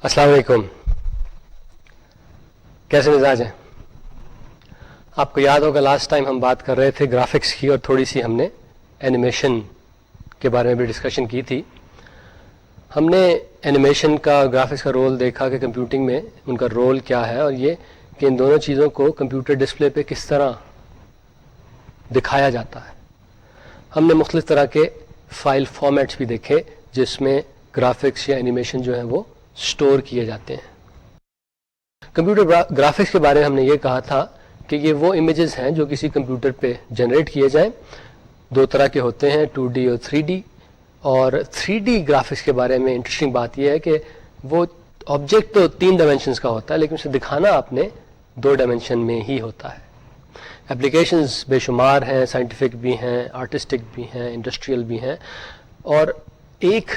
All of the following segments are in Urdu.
السلام علیکم. کیسے مزاج ہیں؟ آپ کو یاد ہوگا لاسٹ ٹائم ہم بات کر رہے تھے گرافکس کی اور تھوڑی سی ہم نے اینیمیشن کے بارے میں بھی ڈسکشن کی تھی. ہم نے اینیمیشن کا گرافکس کا رول دیکھا کہ کمپیوٹنگ میں ان کا رول کیا ہے اور یہ کہ ان دونوں چیزوں کو کمپیوٹر ڈسپلے پہ کس طرح دکھایا جاتا ہے. ہم نے مختلف طرح کے فائل فارمیٹس بھی دیکھے جس میں گرافکس یا اینیمیشن جو ہیں وہ سٹور کیے جاتے ہیں. کمپیوٹر گرافکس کے بارے میں ہم نے یہ کہا تھا کہ یہ وہ امیجز ہیں جو کسی کمپیوٹر پہ جنریٹ کیے جائیں. دو طرح کے ہوتے ہیں، 2D اور 3D. اور 3D گرافکس کے بارے میں انٹرسٹنگ بات یہ ہے کہ وہ آبجیکٹ تو 3 ڈائمینشنز کا ہوتا ہے لیکن اسے دکھانا آپ نے 2 ڈائمینشن میں ہی ہوتا ہے. اپلیکیشنز بے شمار ہیں، سائنٹیفک بھی ہیں، آرٹسٹک بھی ہیں، انڈسٹریل بھی ہیں. اور ایک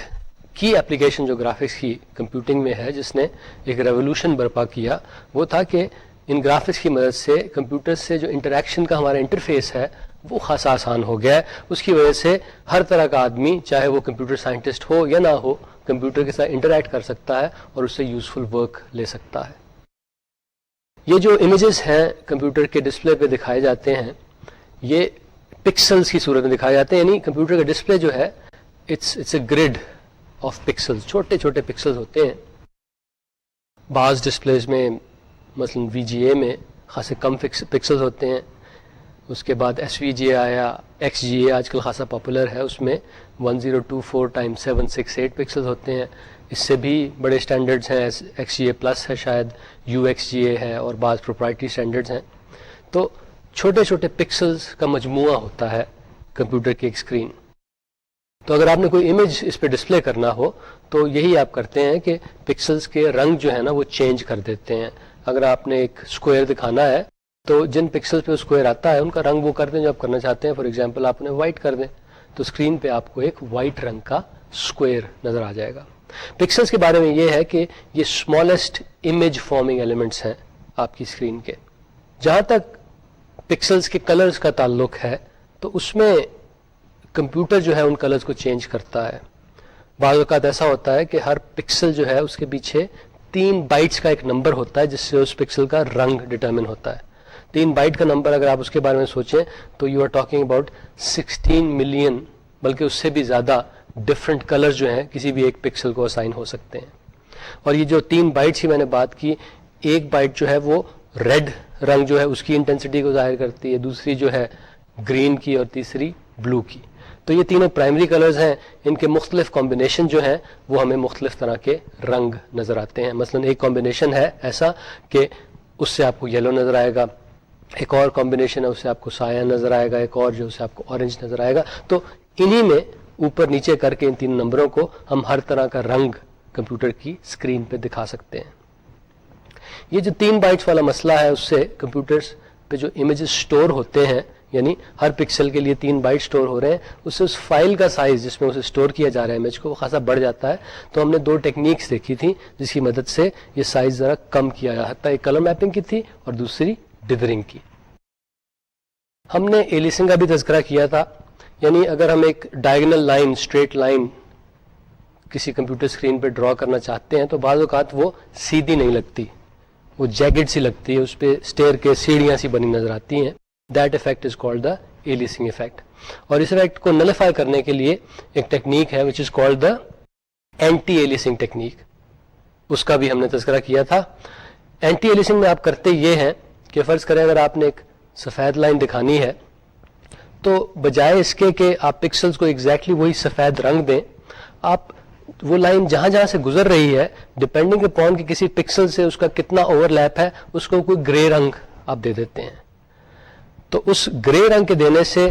کی اپلیکیشن جو گرافکس کی کمپیوٹنگ میں ہے جس نے ایک ریولوشن برپا کیا وہ تھا کہ ان گرافکس کی مدد سے کمپیوٹر سے جو انٹریکشن کا ہمارا انٹرفیس ہے وہ خاصا آسان ہو گیا ہے. اس کی وجہ سے ہر طرح کا آدمی چاہے وہ کمپیوٹر سائنٹسٹ ہو یا نہ ہو کمپیوٹر کے ساتھ انٹریکٹ کر سکتا ہے اور اس سے یوزفل ورک لے سکتا ہے. یہ جو امیجز ہیں کمپیوٹر کے ڈسپلے پہ دکھائے جاتے ہیں یہ پکسلز کی صورت میں دکھائے جاتے ہیں. یعنی کمپیوٹر کا ڈسپلے جو ہے it's a grid of pixels, چھوٹے چھوٹے پکسلز ہوتے ہیں. بعض ڈسپلیز میں مثلا VGA میں خاصے کم پکسلز ہوتے ہیں. اس کے بعد SVGA آیا، XGA آج کل خاصا پاپولر ہے، اس میں 1024x768 پکسلز ہوتے ہیں. اس سے بھی بڑے اسٹینڈرڈز ہیں، XGA پلس ہے، شاید UXGA ہے اور بعض پروپرائٹری اسٹینڈرڈز ہیں. تو چھوٹے چھوٹے پکسلز کا مجموعہ ہوتا ہے کمپیوٹر کی ایک اسکرین. تو اگر آپ نے کوئی امیج اس پہ ڈسپلے کرنا ہو تو یہی آپ کرتے ہیں کہ پکسلز کے رنگ جو ہے نا وہ چینج کر دیتے ہیں. اگر آپ نے ایک اسکوائر دکھانا ہے تو جن پکسل پہ اسکوائر آتا ہے ان کا رنگ وہ کر دیں جو آپ کرنا چاہتے ہیں. فار ایگزامپل آپ نے وائٹ کر دیں تو اسکرین پہ آپ کو ایک وائٹ رنگ کا اسکوائر نظر آ جائے گا. پکسلز کے بارے میں یہ ہے کہ یہ اسمالسٹ امیج فارمنگ ایلیمنٹس ہیں آپ کی اسکرین کے. جہاں تک پکسلز کے کلرز کا تعلق ہے تو اس میں کمپیوٹر جو ہے ان کلرز کو چینج کرتا ہے. بعض اوقات ایسا ہوتا ہے کہ ہر پکسل جو ہے اس کے پیچھے 3 بائٹس کا ایک نمبر ہوتا ہے جس سے اس پکسل کا رنگ ڈٹرمن ہوتا ہے. 3 بائٹ کا نمبر اگر آپ اس کے بارے میں سوچیں تو you are talking about 16 million بلکہ اس سے بھی زیادہ ڈفرینٹ کلر جو ہیں کسی بھی ایک پکسل کو اسائن ہو سکتے ہیں. اور یہ جو 3 بائٹس کی میں نے بات کی، ایک بائٹ جو ہے وہ ریڈ رنگ جو ہے اس کی انٹینسٹی کو ظاہر کرتی ہے، دوسری جو ہے گرین کی اور تیسری بلو کی. تو یہ تینوں پرائمری کلرز ہیں. ان کے مختلف کمبینیشن جو ہیں وہ ہمیں مختلف طرح کے رنگ نظر آتے ہیں. مثلا ایک کمبینیشن ہے ایسا کہ اس سے آپ کو یلو نظر آئے گا، ایک اور کمبینیشن ہے اس سے آپ کو سایہ نظر آئے گا، ایک اور جو سے آپ کو اورنج نظر آئے گا. تو انہی میں اوپر نیچے کر کے ان 3 نمبروں کو ہم ہر طرح کا رنگ کمپیوٹر کی اسکرین پہ دکھا سکتے ہیں. یہ جو 3 بائٹس والا مسئلہ ہے اس سے کمپیوٹرز پہ جو امیجز سٹور ہوتے ہیں یعنی ہر پکسل کے لیے 3 بائٹ سٹور ہو رہے ہیں، اس سے اس فائل کا سائز جس میں اسے سٹور کیا جا رہا ہے امیج کو وہ خاصا بڑھ جاتا ہے. تو ہم نے 2 ٹیکنیکس دیکھی تھیں جس کی مدد سے یہ سائز ذرا کم کیا جا سکتا ہے. ایک کلر میپنگ کی تھی اور دوسری ڈیدرنگ کی. ہم نے ایلیسنگ کا بھی تذکرہ کیا تھا. یعنی اگر ہم ایک ڈائگنل لائن، اسٹریٹ لائن کسی کمپیوٹر اسکرین پہ ڈرا کرنا چاہتے ہیں تو بعض اوقات وہ سیدھی نہیں لگتی، وہ جیگڈ سی لگتی ہے، اس پہ اسٹیئر کے سیڑھیاں سی بنی نظر آتی ہیں. That effect is called the aliasing effect. اور اس ایفیکٹ کو نلیفائی کرنے کے لیے ایک ٹیکنیک ہے which is called the anti-aliasing technique. اس کا بھی ہم نے تذکرہ کیا تھا. اینٹی ایلیسنگ میں آپ کرتے یہ ہیں کہ فرض کریں اگر آپ نے ایک سفید لائن دکھانی ہے تو بجائے اس کے کہ آپ پکسلز کو ایگزیکٹلی وہی سفید رنگ دیں، آپ وہ لائن جہاں جہاں سے گزر رہی ہے ڈپینڈنگ اپون کہ کسی پکسل سے اس کا کتنا اوور لیپ ہے اس کو کوئی گرے رنگ آپ دے دیتے ہیں. تو اس گرے رنگ کے دینے سے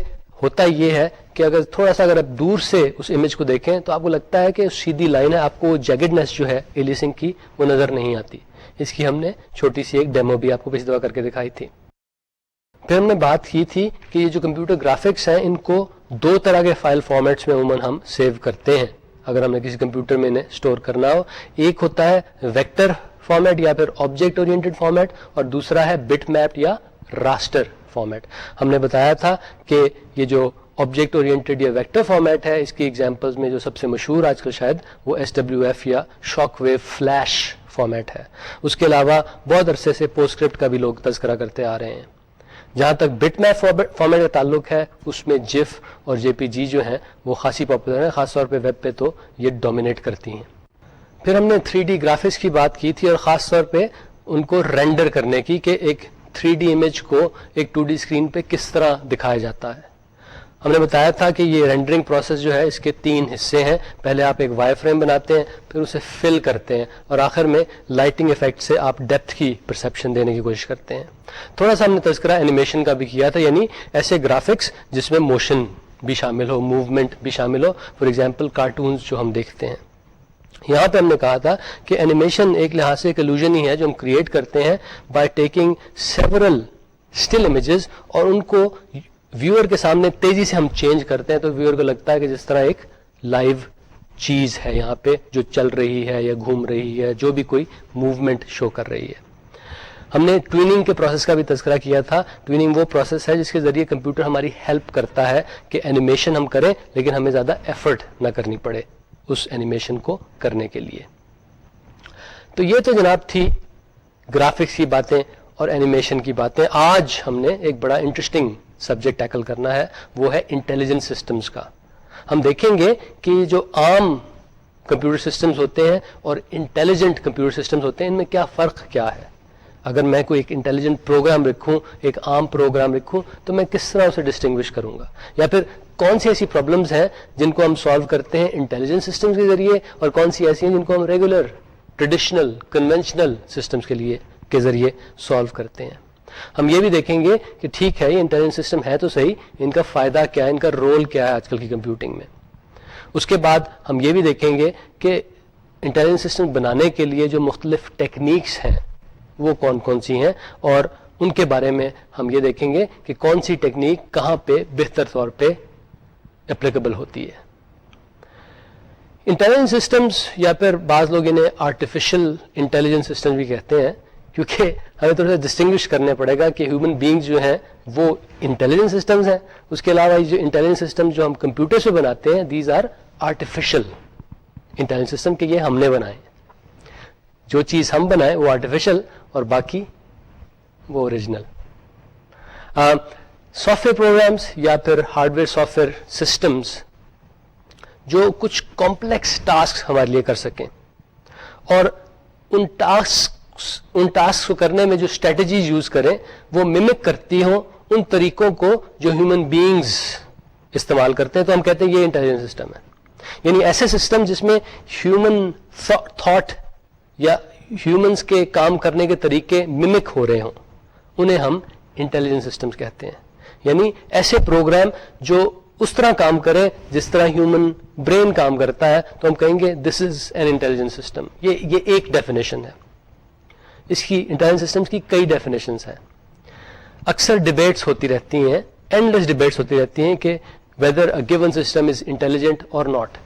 ہوتا یہ ہے کہ اگر تھوڑا سا اگر آپ دور سے اس امیج کو دیکھیں تو آپ کو لگتا ہے کہ سیدھی لائن ہے، آپ کو جیگڈنس جو ہے ایلیسنگ کی وہ نظر نہیں آتی. اس کی ہم نے چھوٹی سی ایک ڈیمو بھی آپ کو پچھلی دفعہ کر کے دکھائی تھی. پھر ہم نے بات کی تھی کہ یہ جو کمپیوٹر گرافکس ہیں ان کو 2 طرح کے فائل فارمیٹس میں عموماً ہم سیو کرتے ہیں اگر ہم نے کسی کمپیوٹر میں انہیں اسٹور کرنا ہو. ایک ہوتا ہے ویکٹر فارمیٹ یا پھر آبجیکٹ اورینٹڈ فارمیٹ اور دوسرا ہے بٹ میپ یا راسٹر فارمیٹ. ہم نے بتایا تھا کہ یہ جو آبجیکٹ اورینٹڈ یا ویکٹر فارمیٹ ہے اس کی ایگزامپلز میں جو سب سے مشہور آج کل شاید وہ SWF یا شاک ویو فلیش فارمیٹ ہے. اس کے علاوہ بہت عرصے سے پوسٹ اسکرپٹ کا بھی لوگ تذکرہ کرتے آ رہے ہیں. جہاں تک بٹ میپ فارمیٹ کا تعلق ہے اس میں جف اور جے پی جی جو ہیں وہ خاصی پاپولر ہیں, خاص طور پہ ویب پہ تو یہ ڈومینیٹ کرتی ہیں. پھر ہم نے 3D گرافکس کی بات کی تھی اور خاص طور پہ ان کو رینڈر کرنے کی کہ ایک 3D امیج کو ایک 2D اسکرین پہ کس طرح دکھایا جاتا ہے. ہم نے بتایا تھا کہ یہ رینڈرنگ پروسیس جو ہے اس کے 3 حصے ہیں. پہلے آپ ایک وائی فریم بناتے ہیں, پھر اسے فل کرتے ہیں اور آخر میں لائٹنگ افیکٹ سے آپ ڈیپتھ کی پرسیپشن دینے کی کوشش کرتے ہیں. تھوڑا سا ہم نے تذکرہ اینیمیشن کا بھی کیا تھا, یعنی ایسے گرافکس جس میں موشن بھی شامل ہو, موومنٹ بھی شامل ہو. فار ایگزامپل کارٹونز جو ہم دیکھتے ہیں. یہاں پہ ہم نے کہا تھا کہ اینیمیشن ایک لحاظ سے ایک illusion ہی ہے جو ہم کریٹ کرتے ہیں by taking several still images اور ان کو ویور کے سامنے تیزی سے ہم چینج کرتے ہیں تو ویور کو لگتا ہے کہ جس طرح ایک لائیو چیز ہے یہاں پہ جو چل رہی ہے یا گھوم رہی ہے, جو بھی کوئی موومنٹ شو کر رہی ہے. ہم نے ٹویننگ کے پروسیس کا بھی تذکرہ کیا تھا. ٹویننگ وہ پروسیس ہے جس کے ذریعے کمپیوٹر ہماری ہیلپ کرتا ہے کہ اینیمیشن ہم کریں لیکن ہمیں زیادہ ایفرٹ نہ کرنی پڑے اس اینیمیشن کو کرنے کے لیے. تو یہ تو جناب تھی گرافکس کی باتیں اور اینیمیشن کی باتیں. آج ہم نے ایک بڑا انٹرسٹنگ سبجیکٹ ٹیکل کرنا ہے, وہ ہے انٹیلیجنٹ سسٹمز کا. ہم دیکھیں گے کہ جو عام کمپیوٹر سسٹمز ہوتے ہیں اور انٹیلیجنٹ کمپیوٹر سسٹمز ہوتے ہیں ان میں کیا فرق کیا ہے. اگر میں کوئی ایک انٹیلیجنٹ پروگرام لکھوں, ایک عام پروگرام لکھوں, تو میں کس طرح اسے ڈسٹنگوش کروں گا, یا پھر کون سی ایسی پرابلمز ہیں جن کو ہم سالو کرتے ہیں انٹیلیجنٹ سسٹمز کے ذریعے اور کون سی ایسی ہیں جن کو ہم ریگولر ٹریڈیشنل کنونشنل سسٹمز کے ذریعے سالو کرتے ہیں. ہم یہ بھی دیکھیں گے کہ ٹھیک ہے یہ انٹیلیجنٹ سسٹم ہے تو صحیح, ان کا فائدہ کیا ہے, ان کا رول کیا ہے آج کل کی کمپیوٹنگ میں. اس کے بعد ہم یہ بھی دیکھیں گے کہ انٹیلیجنٹ سسٹم بنانے کے لیے جو مختلف ٹیکنیکس ہیں وہ کون کون سی ہیں اور ان کے بارے میں ہم یہ دیکھیں گے کہ کون سی ٹیکنیک کہاں پہ بہتر طور پہ اپلیکیبل ہوتی ہے. انٹیلیجنٹ سسٹمز یا پھر بعض لوگ انہیں آرٹیفیشل انٹیلیجنس سسٹم بھی کہتے ہیں, کیونکہ ہمیں تھوڑا سا ڈسٹنگوش کرنے پڑے گا کہ ہیومن بینگز جو ہیں وہ انٹیلیجنٹ سسٹمز ہیں. اس کے علاوہ جو انٹیلیجنٹ سسٹم جو ہم کمپیوٹر سے بناتے ہیں these are artificial intelligent system کہ یہ ہم نے بنائے. جو چیز ہم بنائیں وہ آرٹیفیشل اور باقی وہ اوریجنل. سافٹ ویئر پروگرامز یا پھر hard where soft where systems جو کچھ کمپلیکس ٹاسک ہمارے لیے کر سکیں اور ان ٹاسک کو کرنے میں جو اسٹریٹجیز یوز کریں وہ ممک کرتی ہوں ان طریقوں کو جو ہیومن بینگز استعمال کرتے ہیں, تو ہم کہتے ہیں یہ انٹیلیجنٹ سسٹم ہے. یعنی ایسے سسٹم جس میں ہیومن تھاٹ یا ہیومنس کے کام کرنے کے طریقے ممک ہو رہے ہوں انہیں ہم انٹیلیجنٹ سسٹمز کہتے ہیں. یعنی ایسے پروگرام جو اس طرح کام کرے جس طرح ہیومن برین کام کرتا ہے تو ہم کہیں گے دس از این انٹیلیجنٹ سسٹم. یہ ایک ڈیفینیشن ہے. اس کی انٹیلیجنٹ سسٹمز کی کئی ڈیفینیشنز ہیں. اکثر ڈبیٹس ہوتی رہتی ہیں, اینڈلیس ڈبیٹس ہوتی رہتی ہیں کہ whether a given system is intelligent اور ناٹ.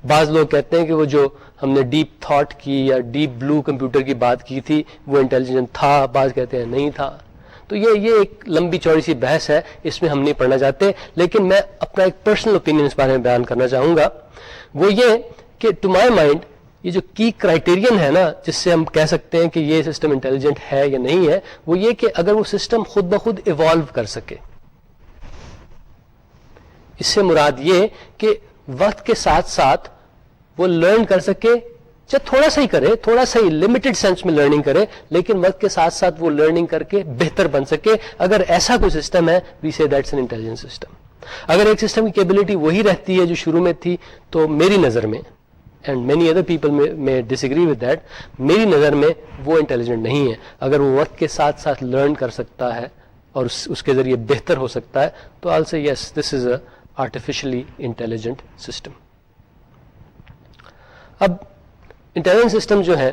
بعض لوگ کہتے ہیں کہ وہ جو ہم نے ڈیپ تھاٹ کی یا ڈیپ بلو کمپیوٹر کی بات کی تھی وہ انٹیلیجنٹ تھا, بعض کہتے ہیں نہیں تھا. تو یہ ایک لمبی چوڑی سی بحث ہے, اس میں ہم نہیں پڑھنا چاہتے, لیکن میں اپنا ایک پرسنل اوپینین اس بارے میں بیان کرنا چاہوں گا. وہ یہ کہ ٹو مائی مائنڈ یہ جو کی کرائٹیرین ہے نا جس سے ہم کہہ سکتے ہیں کہ یہ سسٹم انٹیلیجنٹ ہے یا نہیں ہے, وہ یہ کہ اگر وہ سسٹم خود بخود ایوالو کر سکے. اس سے مراد یہ کہ وقت کے ساتھ ساتھ وہ لرن کر سکے, چاہے تھوڑا سا ہی کرے, تھوڑا سا ہی لمیٹڈ سینس میں لرننگ کرے, لیکن وقت کے ساتھ ساتھ وہ لرننگ کر کے بہتر بن سکے. اگر ایسا کوئی سسٹم ہے وی سے دیٹس این انٹیلیجنٹ سسٹم. اگر ایک سسٹم کی کیپبلٹی وہی رہتی ہے جو شروع میں تھی تو میری نظر میں, اینڈ مینی ادر پیپل میں ڈس ایگری ود دیٹ, میری نظر میں وہ انٹیلیجنٹ نہیں ہے. اگر وہ وقت کے ساتھ ساتھ لرن کر سکتا ہے اور اس کے ذریعے بہتر ہو سکتا ہے تو آل سے یس this is a artificially intelligent system. اب انٹیلیجنٹ سسٹم جو ہے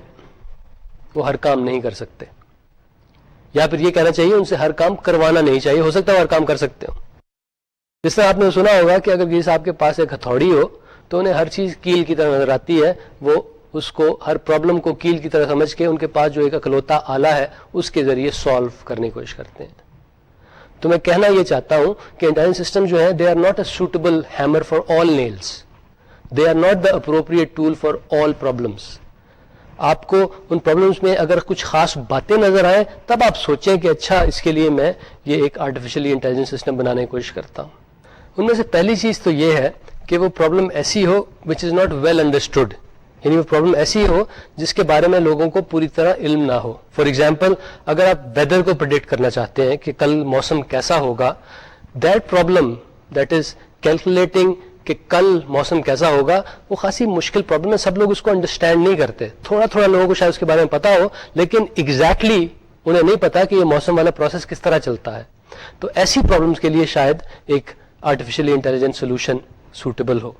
وہ ہر کام نہیں کر سکتے, یا پھر یہ کہنا چاہیے ان سے ہر کام کروانا نہیں چاہیے. ہو سکتا ہے ہر کام کر سکتے ہو. جس طرح آپ نے سنا ہوگا کہ اگر کسی صاحب کے پاس ایک ہتھوڑی ہو تو انہیں ہر چیز کیل کی طرح نظر آتی ہے, وہ اس کو ہر پرابلم کو کیل کی طرح سمجھ کے ان کے پاس جو ایک اکلوتا آلہ ہے اس کے ذریعے سالو کرنے کی کوشش کرتے ہیں. تو میں کہنا یہ چاہتا ہوں کہ انٹیلیجنٹ سسٹم جو ہے they are not a suitable hammer for all nails, they are not the appropriate tool for all problems. آپ کو ان پرابلمس میں اگر کچھ خاص باتیں نظر آئیں تب آپ سوچیں کہ اچھا اس کے لیے میں یہ ایک آرٹیفیشلی انٹیلیجنٹ سسٹم بنانے کی کوشش کرتا ہوں. ان میں سے پہلی چیز تو یہ ہے کہ وہ پرابلم ایسی ہو وچ از ناٹ ویل انڈرسٹوڈ, یعنی وہ پرابلم ایسی ہو جس کے بارے میں لوگوں کو پوری طرح علم نہ ہو. فار ایگزامپل, اگر آپ ویدر کو پریڈکٹ کرنا چاہتے ہیں کہ کل موسم کیسا ہوگا, that problem that is calculating کہ کل موسم کیسا ہوگا, وہ خاصی مشکل پرابلم ہے. سب لوگ اس کو انڈرسٹینڈ نہیں کرتے. تھوڑا تھوڑا لوگوں کو شاید اس کے بارے میں پتا ہو, لیکن ایگزیکٹلی انہیں نہیں پتا کہ یہ موسم والا پروسیس کس طرح چلتا ہے. تو ایسی پرابلمس کے لیے شاید ایک آرٹیفیشلی انٹیلیجنٹ سولوشن سوٹیبل ہو.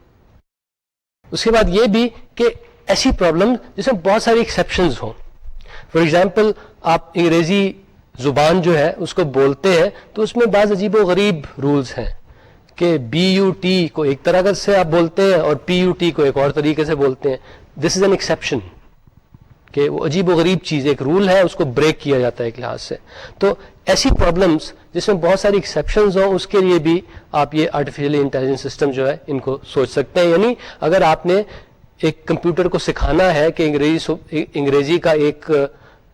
اس کے بعد یہ بھی کہ ایسی پرابلم جس میں بہت ساری ایکسیپشنز ہوں. فار ایگزامپل, آپ انگریزی زبان جو ہے اس کو بولتے ہیں تو اس میں بعض عجیب و غریب رولز ہیں کہ بی یو ٹی کو ایک طرح سے آپ بولتے ہیں اور پی یو ٹی کو ایک اور طریقے سے بولتے ہیں. دس از این ایکسیپشن, کہ وہ عجیب و غریب چیز, ایک رول ہے, اس کو بریک کیا جاتا ہے ایک لحاظ سے. تو ایسی پرابلمس جس میں بہت ساری ایکسیپشنز ہوں, اس کے لیے بھی آپ یہ آرٹیفیشلی انٹیلیجنٹ سسٹم جو ہے ان کو سوچ سکتے ہیں. یعنی اگر آپ نے ایک کمپیوٹر کو سکھانا ہے کہ انگریزی کا ایک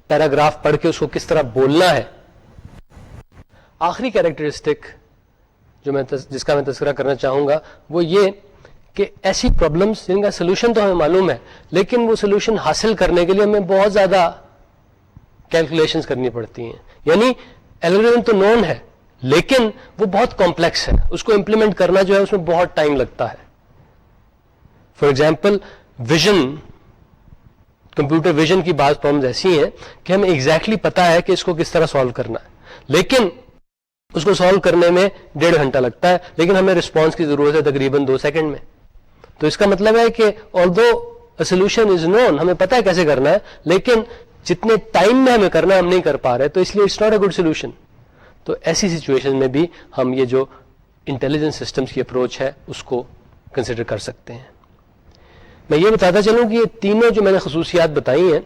پیراگراف پڑھ کے اس کو کس طرح بولنا ہے. آخری کیریکٹرسٹک جس کا میں تذکرہ کرنا چاہوں گا وہ یہ کہ ایسی پرابلمس جن کا سولوشن تو ہمیں معلوم ہے, لیکن وہ سولوشن حاصل کرنے کے لیے ہمیں بہت زیادہ کیلکولیشنز کرنی پڑتی ہیں. یعنی الگورتھم تو نون ہے لیکن وہ بہت کمپلیکس ہے, اس کو امپلیمنٹ کرنا جو ہے اس میں بہت ٹائم لگتا ہے. For example, vision, computer vision کی بعض پرابلمز ایسی ہیں کہ ہمیں ایگزیکٹلی پتا ہے کہ اس کو کس طرح سالو کرنا ہے, لیکن اس کو سالو کرنے میں 1.5 گھنٹہ لگتا ہے, لیکن ہمیں رسپانس کی ضرورت ہے تقریباً 2 سیکنڈ میں. تو اس کا مطلب ہے کہ although a solution is known, ہمیں پتا ہے کیسے کرنا ہے, لیکن جتنے ٹائم میں ہمیں کرنا ہے ہم نہیں کر پا رہے, تو اس لیے it's not a good solution. تو ایسی سچویشن میں بھی ہم یہ جو انٹیلیجنٹ سسٹمز کی اپروچ ہے اس کو کنسیڈر کر سکتے ہیں. میں یہ بتاتا چلوں کہ یہ تینوں جو میں نے خصوصیات بتائی ہیں,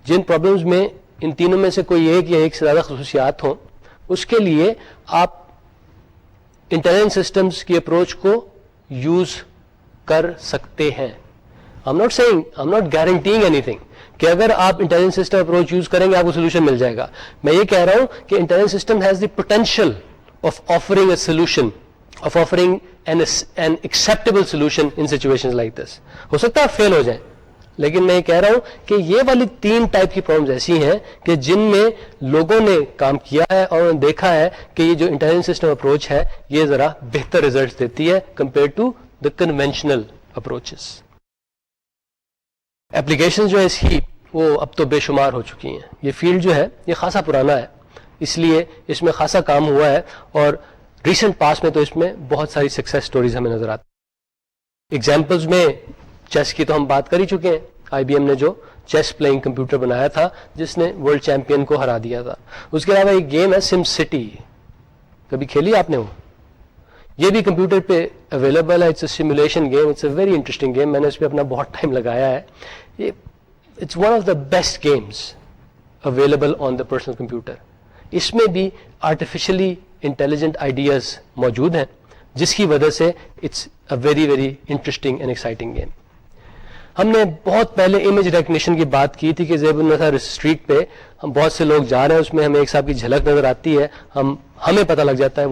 جن پرابلمز میں ان تینوں میں سے کوئی ایک یا ایک سے زیادہ خصوصیات ہوں, اس کے لیے آپ انٹیلیجنٹ سسٹمز کی اپروچ کو یوز کر سکتے ہیں. I'm not guaranteeing anything کہ اگر آپ انٹیلیجنٹ سسٹم اپروچ یوز کریں گے آپ کو سولوشن مل جائے گا. میں یہ کہہ رہا ہوں کہ intelligent system has the potential of offering a solution, of offering an acceptable solution in situations like this. ہو سکتا ہے فیل ہو جائیں, لیکن میں یہ کہہ رہا ہوں کہ یہ والی 3 ٹائپ کی پرابلمز ایسی ہیں کہ جن میں لوگوں نے کام کیا ہے اور انہوں نے دیکھا ہے کہ یہ جو انٹیلیجنٹ سسٹم اپروچ ہے یہ ذرا بہتر ریزلٹس دیتی ہے compare to the conventional approaches. Application جو ہے اس کی وہ اب تو بے شمار ہو چکی ہیں. یہ فیلڈ جو ہے یہ خاصا پرانا ہے, اس لیے اس میں خاصا کام ہوا ہے, اور ریسنٹ پاس میں تو اس میں بہت ساری سکسیس سٹوریز ہمیں نظر آتی. ایگزامپلز میں چیس کی تو ہم بات کر ہی چکے ہیں. آئی بی ایم نے جو چیس پلئنگ کمپیوٹر بنایا تھا جس نے ورلڈ چیمپئن کو ہرا دیا تھا. اس کے علاوہ ایک گیم ہے سم سٹی, کبھی کھیلی آپ نے؟ وہ یہ بھی کمپیوٹر پہ اویلیبل ہے. It's a simulation game, it's a very interesting game. میں نے اس پہ اپنا بہت ٹائم لگایا ہے. یہ it's one of the best games available on the personal computer. اس میں بھی آرٹیفیشلی انٹیلیجنٹ آئیڈیاز موجود ہیں جس کی وجہ سے it's a very very interesting and exciting game. ہم نے بہت پہلے امیج ریکگنیشن کی بات کی تھی کہ زیب النثر اسٹریٹ پہ ہم بہت سے لوگ جا رہے ہیں, اس میں ہمیں ایک صاحب کی جھلک نظر آتی ہے, ہمیں پتہ لگ جاتا ہے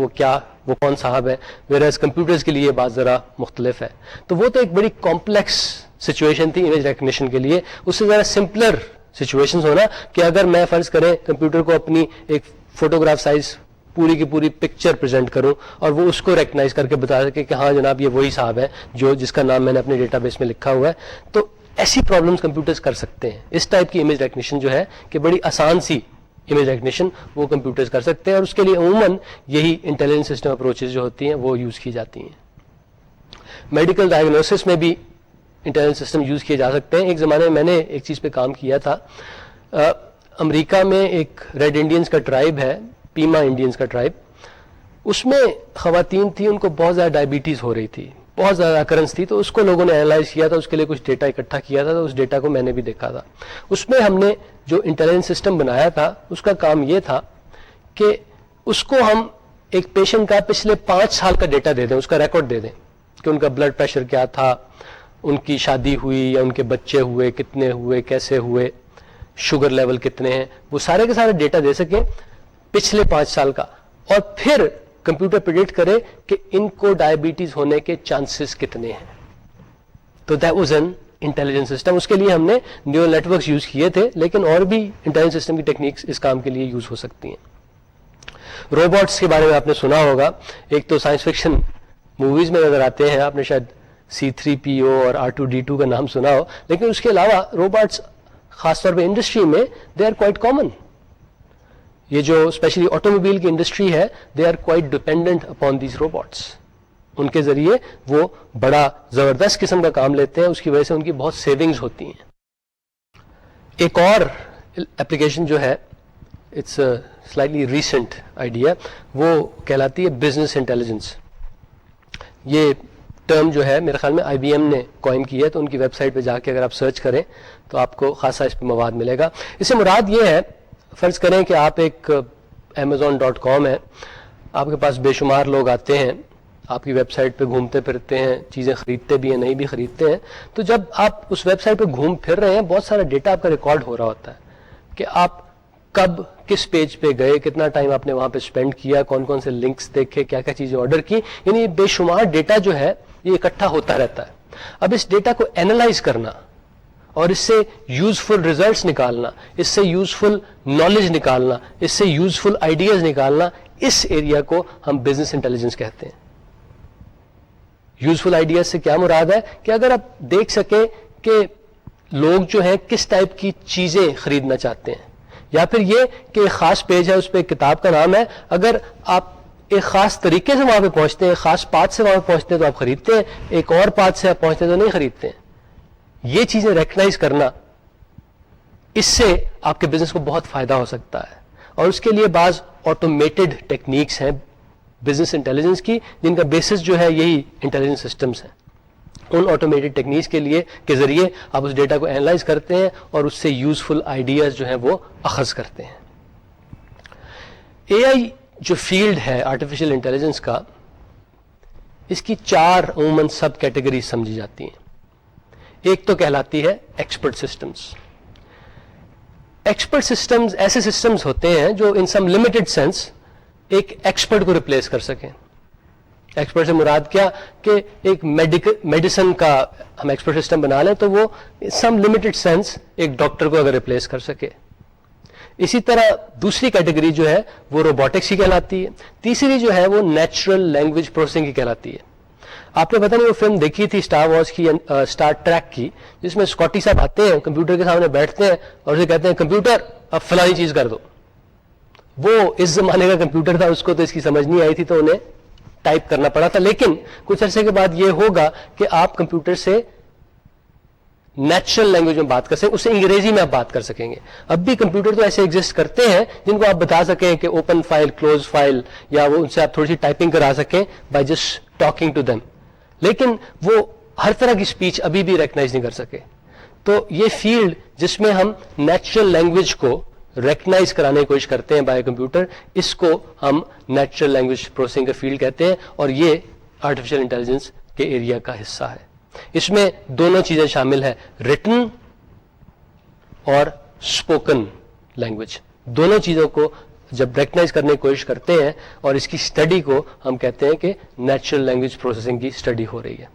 وہ کون صاحب ہے, ویئرز کمپیوٹرز کے لیے بات ذرا مختلف ہے. تو وہ تو ایک بڑی کمپلیکس سچویشن تھی امیج ریکگنیشن کے لیے. اس سے ذرا سمپلر سچویشنز ہونا کہ اگر میں فرض کریں کمپیوٹر کو اپنی ایک فوٹوگراف سائز پوری کی پوری پکچر پریزنٹ کروں اور وہ اس کو ریکگنائز کر کے بتا سکے کہ ہاں جناب یہ وہی صاحب ہے جس کا نام میں نے اپنے ڈیٹا بیس میں لکھا ہوا ہے. تو ایسی پرابلمس کمپیوٹرز کر سکتے ہیں. اس ٹائپ کی امیج ریکگنیشن جو ہے کہ بڑی آسان سی امیج ریکگنیشن وہ کمپیوٹرز کر سکتے ہیں, اور اس کے لیے عموماً یہی انٹیلیجنٹ سسٹم اپروچز جو ہوتی ہیں وہ یوز کی جاتی ہیں. میڈیکل ڈائگنوسس میں بھی انٹیلیجنٹ سسٹم یوز کیے جا سکتے ہیں. ایک زمانے میں میں نے ایک چیز پہ کام کیا تھا. امریکہ میں ایک ریڈ انڈینز کا ٹرائب ہے, پیما انڈینز کا ٹرائب. اس میں خواتین تھیں, ان کو بہت زیادہ ڈائبٹیز ہو رہی تھی, بہت زیادہ اکرنس تھی. تو اس کو لوگوں نے اینالائز کیا تھا, اس کے لیے کچھ ڈیٹا اکٹھا کیا تھا, تو اس ڈیٹا کو میں نے بھی دیکھا تھا. اس میں ہم نے جو انٹیلیجنٹ سسٹم بنایا تھا اس کا کام یہ تھا کہ اس کو ہم ایک پیشنٹ کا پچھلے 5 سال کا ڈیٹا دے دیں, اس کا ریکارڈ دے دیں کہ ان کا بلڈ پریشر کیا تھا, ان کی شادی ہوئی یا ان کے بچے ہوئے، کتنے ہوئے، کیسے ہوئے، شوگر لیول کتنے ہیں، وہ سارے کے سارے ڈیٹا دے سکیں پچھلے 5 سال کا، اور پھر کمپیوٹر پریڈکٹ کرے کہ ان کو ڈائبٹیز ہونے کے چانسز کتنے ہیں. تو that was an intelligent system. اس کے لیے ہم نے نیورل نیٹ ورکس یوز کیے تھے، لیکن اور بھی انٹیلیجنٹ سسٹم کی ٹیکنیکس اس کام کے لیے یوز ہو سکتی ہیں. روبوٹس کے بارے میں آپ نے سنا ہوگا، ایک تو سائنس فکشن موویز میں نظر آتے ہیں، آپ نے شاید C3PO اور R2D2 کا نام سنا ہو، لیکن اس کے علاوہ روبوٹس خاص طور پہ انڈسٹری میں دے آر کوائٹ کامن. یہ جو اسپیشلی آٹو موبائل کی انڈسٹری ہے، they are quite dependent upon these robots. ان کے ذریعے وہ بڑا زبردست قسم کا کام لیتے ہیں، اس کی وجہ سے ان کی بہت سیونگز ہوتی ہیں. ایک اور اپلیکیشن جو ہے، اٹس سلائٹلی ریسنٹ آئیڈیا، وہ کہلاتی ہے بزنس انٹیلیجنس. یہ ٹرم جو ہے میرے خیال میں IBM نے کوائن کی ہے، تو ان کی ویب سائٹ پہ جا کے اگر آپ سرچ کریں تو آپ کو خاصا اس پہ مواد ملے گا. اس سے مراد یہ ہے، فرض کریں کہ آپ ایک Amazon.com ہے، آپ کے پاس بے شمار لوگ آتے ہیں، آپ کی ویب سائٹ پہ گھومتے پھرتے ہیں، چیزیں خریدتے بھی ہیں، نہیں بھی خریدتے ہیں. تو جب آپ اس ویب سائٹ پہ گھوم پھر رہے ہیں، بہت سارا ڈیٹا آپ کا ریکارڈ ہو رہا ہوتا ہے کہ آپ کب کس پیج پہ گئے، کتنا ٹائم آپ نے وہاں پہ اسپینڈ کیا، کون کون سے لنکس دیکھے، کیا کیا چیزیں آرڈر کی. یعنی بے شمار ڈیٹا جو ہے یہ اکٹھا ہوتا رہتا ہے. اب اس ڈیٹا کو اینالائز کرنا اور اس سے یوزفل ریزلٹس نکالنا، اس سے یوزفل نالج نکالنا، اس سے یوزفل آئیڈیاز نکالنا، اس ایریا کو ہم بزنس انٹیلیجنس کہتے ہیں. یوزفل آئیڈیاز سے کیا مراد ہے کہ اگر آپ دیکھ سکیں کہ لوگ جو ہیں کس ٹائپ کی چیزیں خریدنا چاہتے ہیں، یا پھر یہ کہ ایک خاص پیج ہے، اس پہ ایک کتاب کا نام ہے، اگر آپ ایک خاص طریقے سے وہاں پہ پہنچتے ہیں، ایک خاص پاتھ سے وہاں پہ پہنچتے ہیں تو آپ خریدتے ہیں، ایک اور پاتھ سے آپ پہنچتے ہیں تو نہیں خریدتے ہیں. یہ چیزیں ریکگنائز کرنا، اس سے آپ کے بزنس کو بہت فائدہ ہو سکتا ہے. اور اس کے لیے بعض آٹومیٹڈ ٹیکنیکس ہیں بزنس انٹیلیجنس کی، جن کا بیسس جو ہے یہی انٹیلیجنس سسٹمز ہیں. ان آٹومیٹڈ ٹیکنیکس کے ذریعے آپ اس ڈیٹا کو اینالائز کرتے ہیں اور اس سے یوزفل آئیڈیاز جو ہیں وہ اخذ کرتے ہیں. AI جو فیلڈ ہے آرٹیفیشل انٹیلیجنس کا، اس کی 4 عموماً سب کیٹیگریز سمجھی جاتی ہیں. ایک تو کہلاتی ہے ایکسپرٹ سسٹمز. ایکسپرٹ سسٹمز ایسے سسٹمز ہوتے ہیں جو ان سم لمیٹڈ سینس ایک ایکسپرٹ کو ریپلیس کر سکیں. ایکسپرٹ سے مراد کیا کہ ایک میڈیسن کا ہم ایکسپرٹ سسٹم بنا لیں تو وہ سم لمیٹڈ سینس ایک ڈاکٹر کو اگر ریپلیس کر سکے. اسی طرح دوسری کیٹیگری جو ہے وہ روبوٹکس کی کہلاتی ہے. تیسری جو ہے وہ نیچرل لینگویج پروسیسنگ کی کہلاتی ہے. آپ نے پتہ نہیں وہ فلم دیکھی تھی اسٹار وارز کی، اسٹار ٹریک کی، جس میں اسکاٹی صاحب آتے ہیں، کمپیوٹر کے سامنے بیٹھتے ہیں اور اسے کہتے ہیں کمپیوٹر اب فلانی چیز کر دو. وہ اس زمانے کا کمپیوٹر تھا، اس کو تو اس کی سمجھ نہیں آئی تھی تو انہیں ٹائپ کرنا پڑا تھا. لیکن کچھ عرصے کے بعد یہ ہوگا کہ آپ کمپیوٹر سے نیچرل لینگویج میں بات کر سکیں، اس سے انگریزی میں آپ بات کر سکیں گے. اب بھی کمپیوٹر تو ایسے ایگزسٹ کرتے ہیں جن کو آپ بتا سکیں کہ اوپن فائل، کلوز فائل، یا وہ ان سے آپ تھوڑی سی ٹائپنگ کرا سکیں by just talking to them. لیکن وہ ہر طرح کی اسپیچ ابھی بھی ریکگنائز نہیں کر سکے. تو یہ فیلڈ جس میں ہم نیچرل لینگویج کو ریکگنائز کرانے کی کوشش کرتے ہیں بائی کمپیوٹر، اس کو ہم نیچرل لینگویج پروسیسنگ کا فیلڈ کہتے ہیں، اور یہ آرٹیفیشل انٹیلیجنس کے ایریا کا حصہ ہے. اس میں دونوں چیزیں شامل ہیں، ریٹن اور اسپوکن لینگویج. دونوں چیزوں کو جب ریکگنائز کرنے کی کوشش کرتے ہیں اور اس کی اسٹڈی کو ہم کہتے ہیں کہ نیچرل لینگویج پروسیسنگ کی اسٹڈی ہو رہی ہے.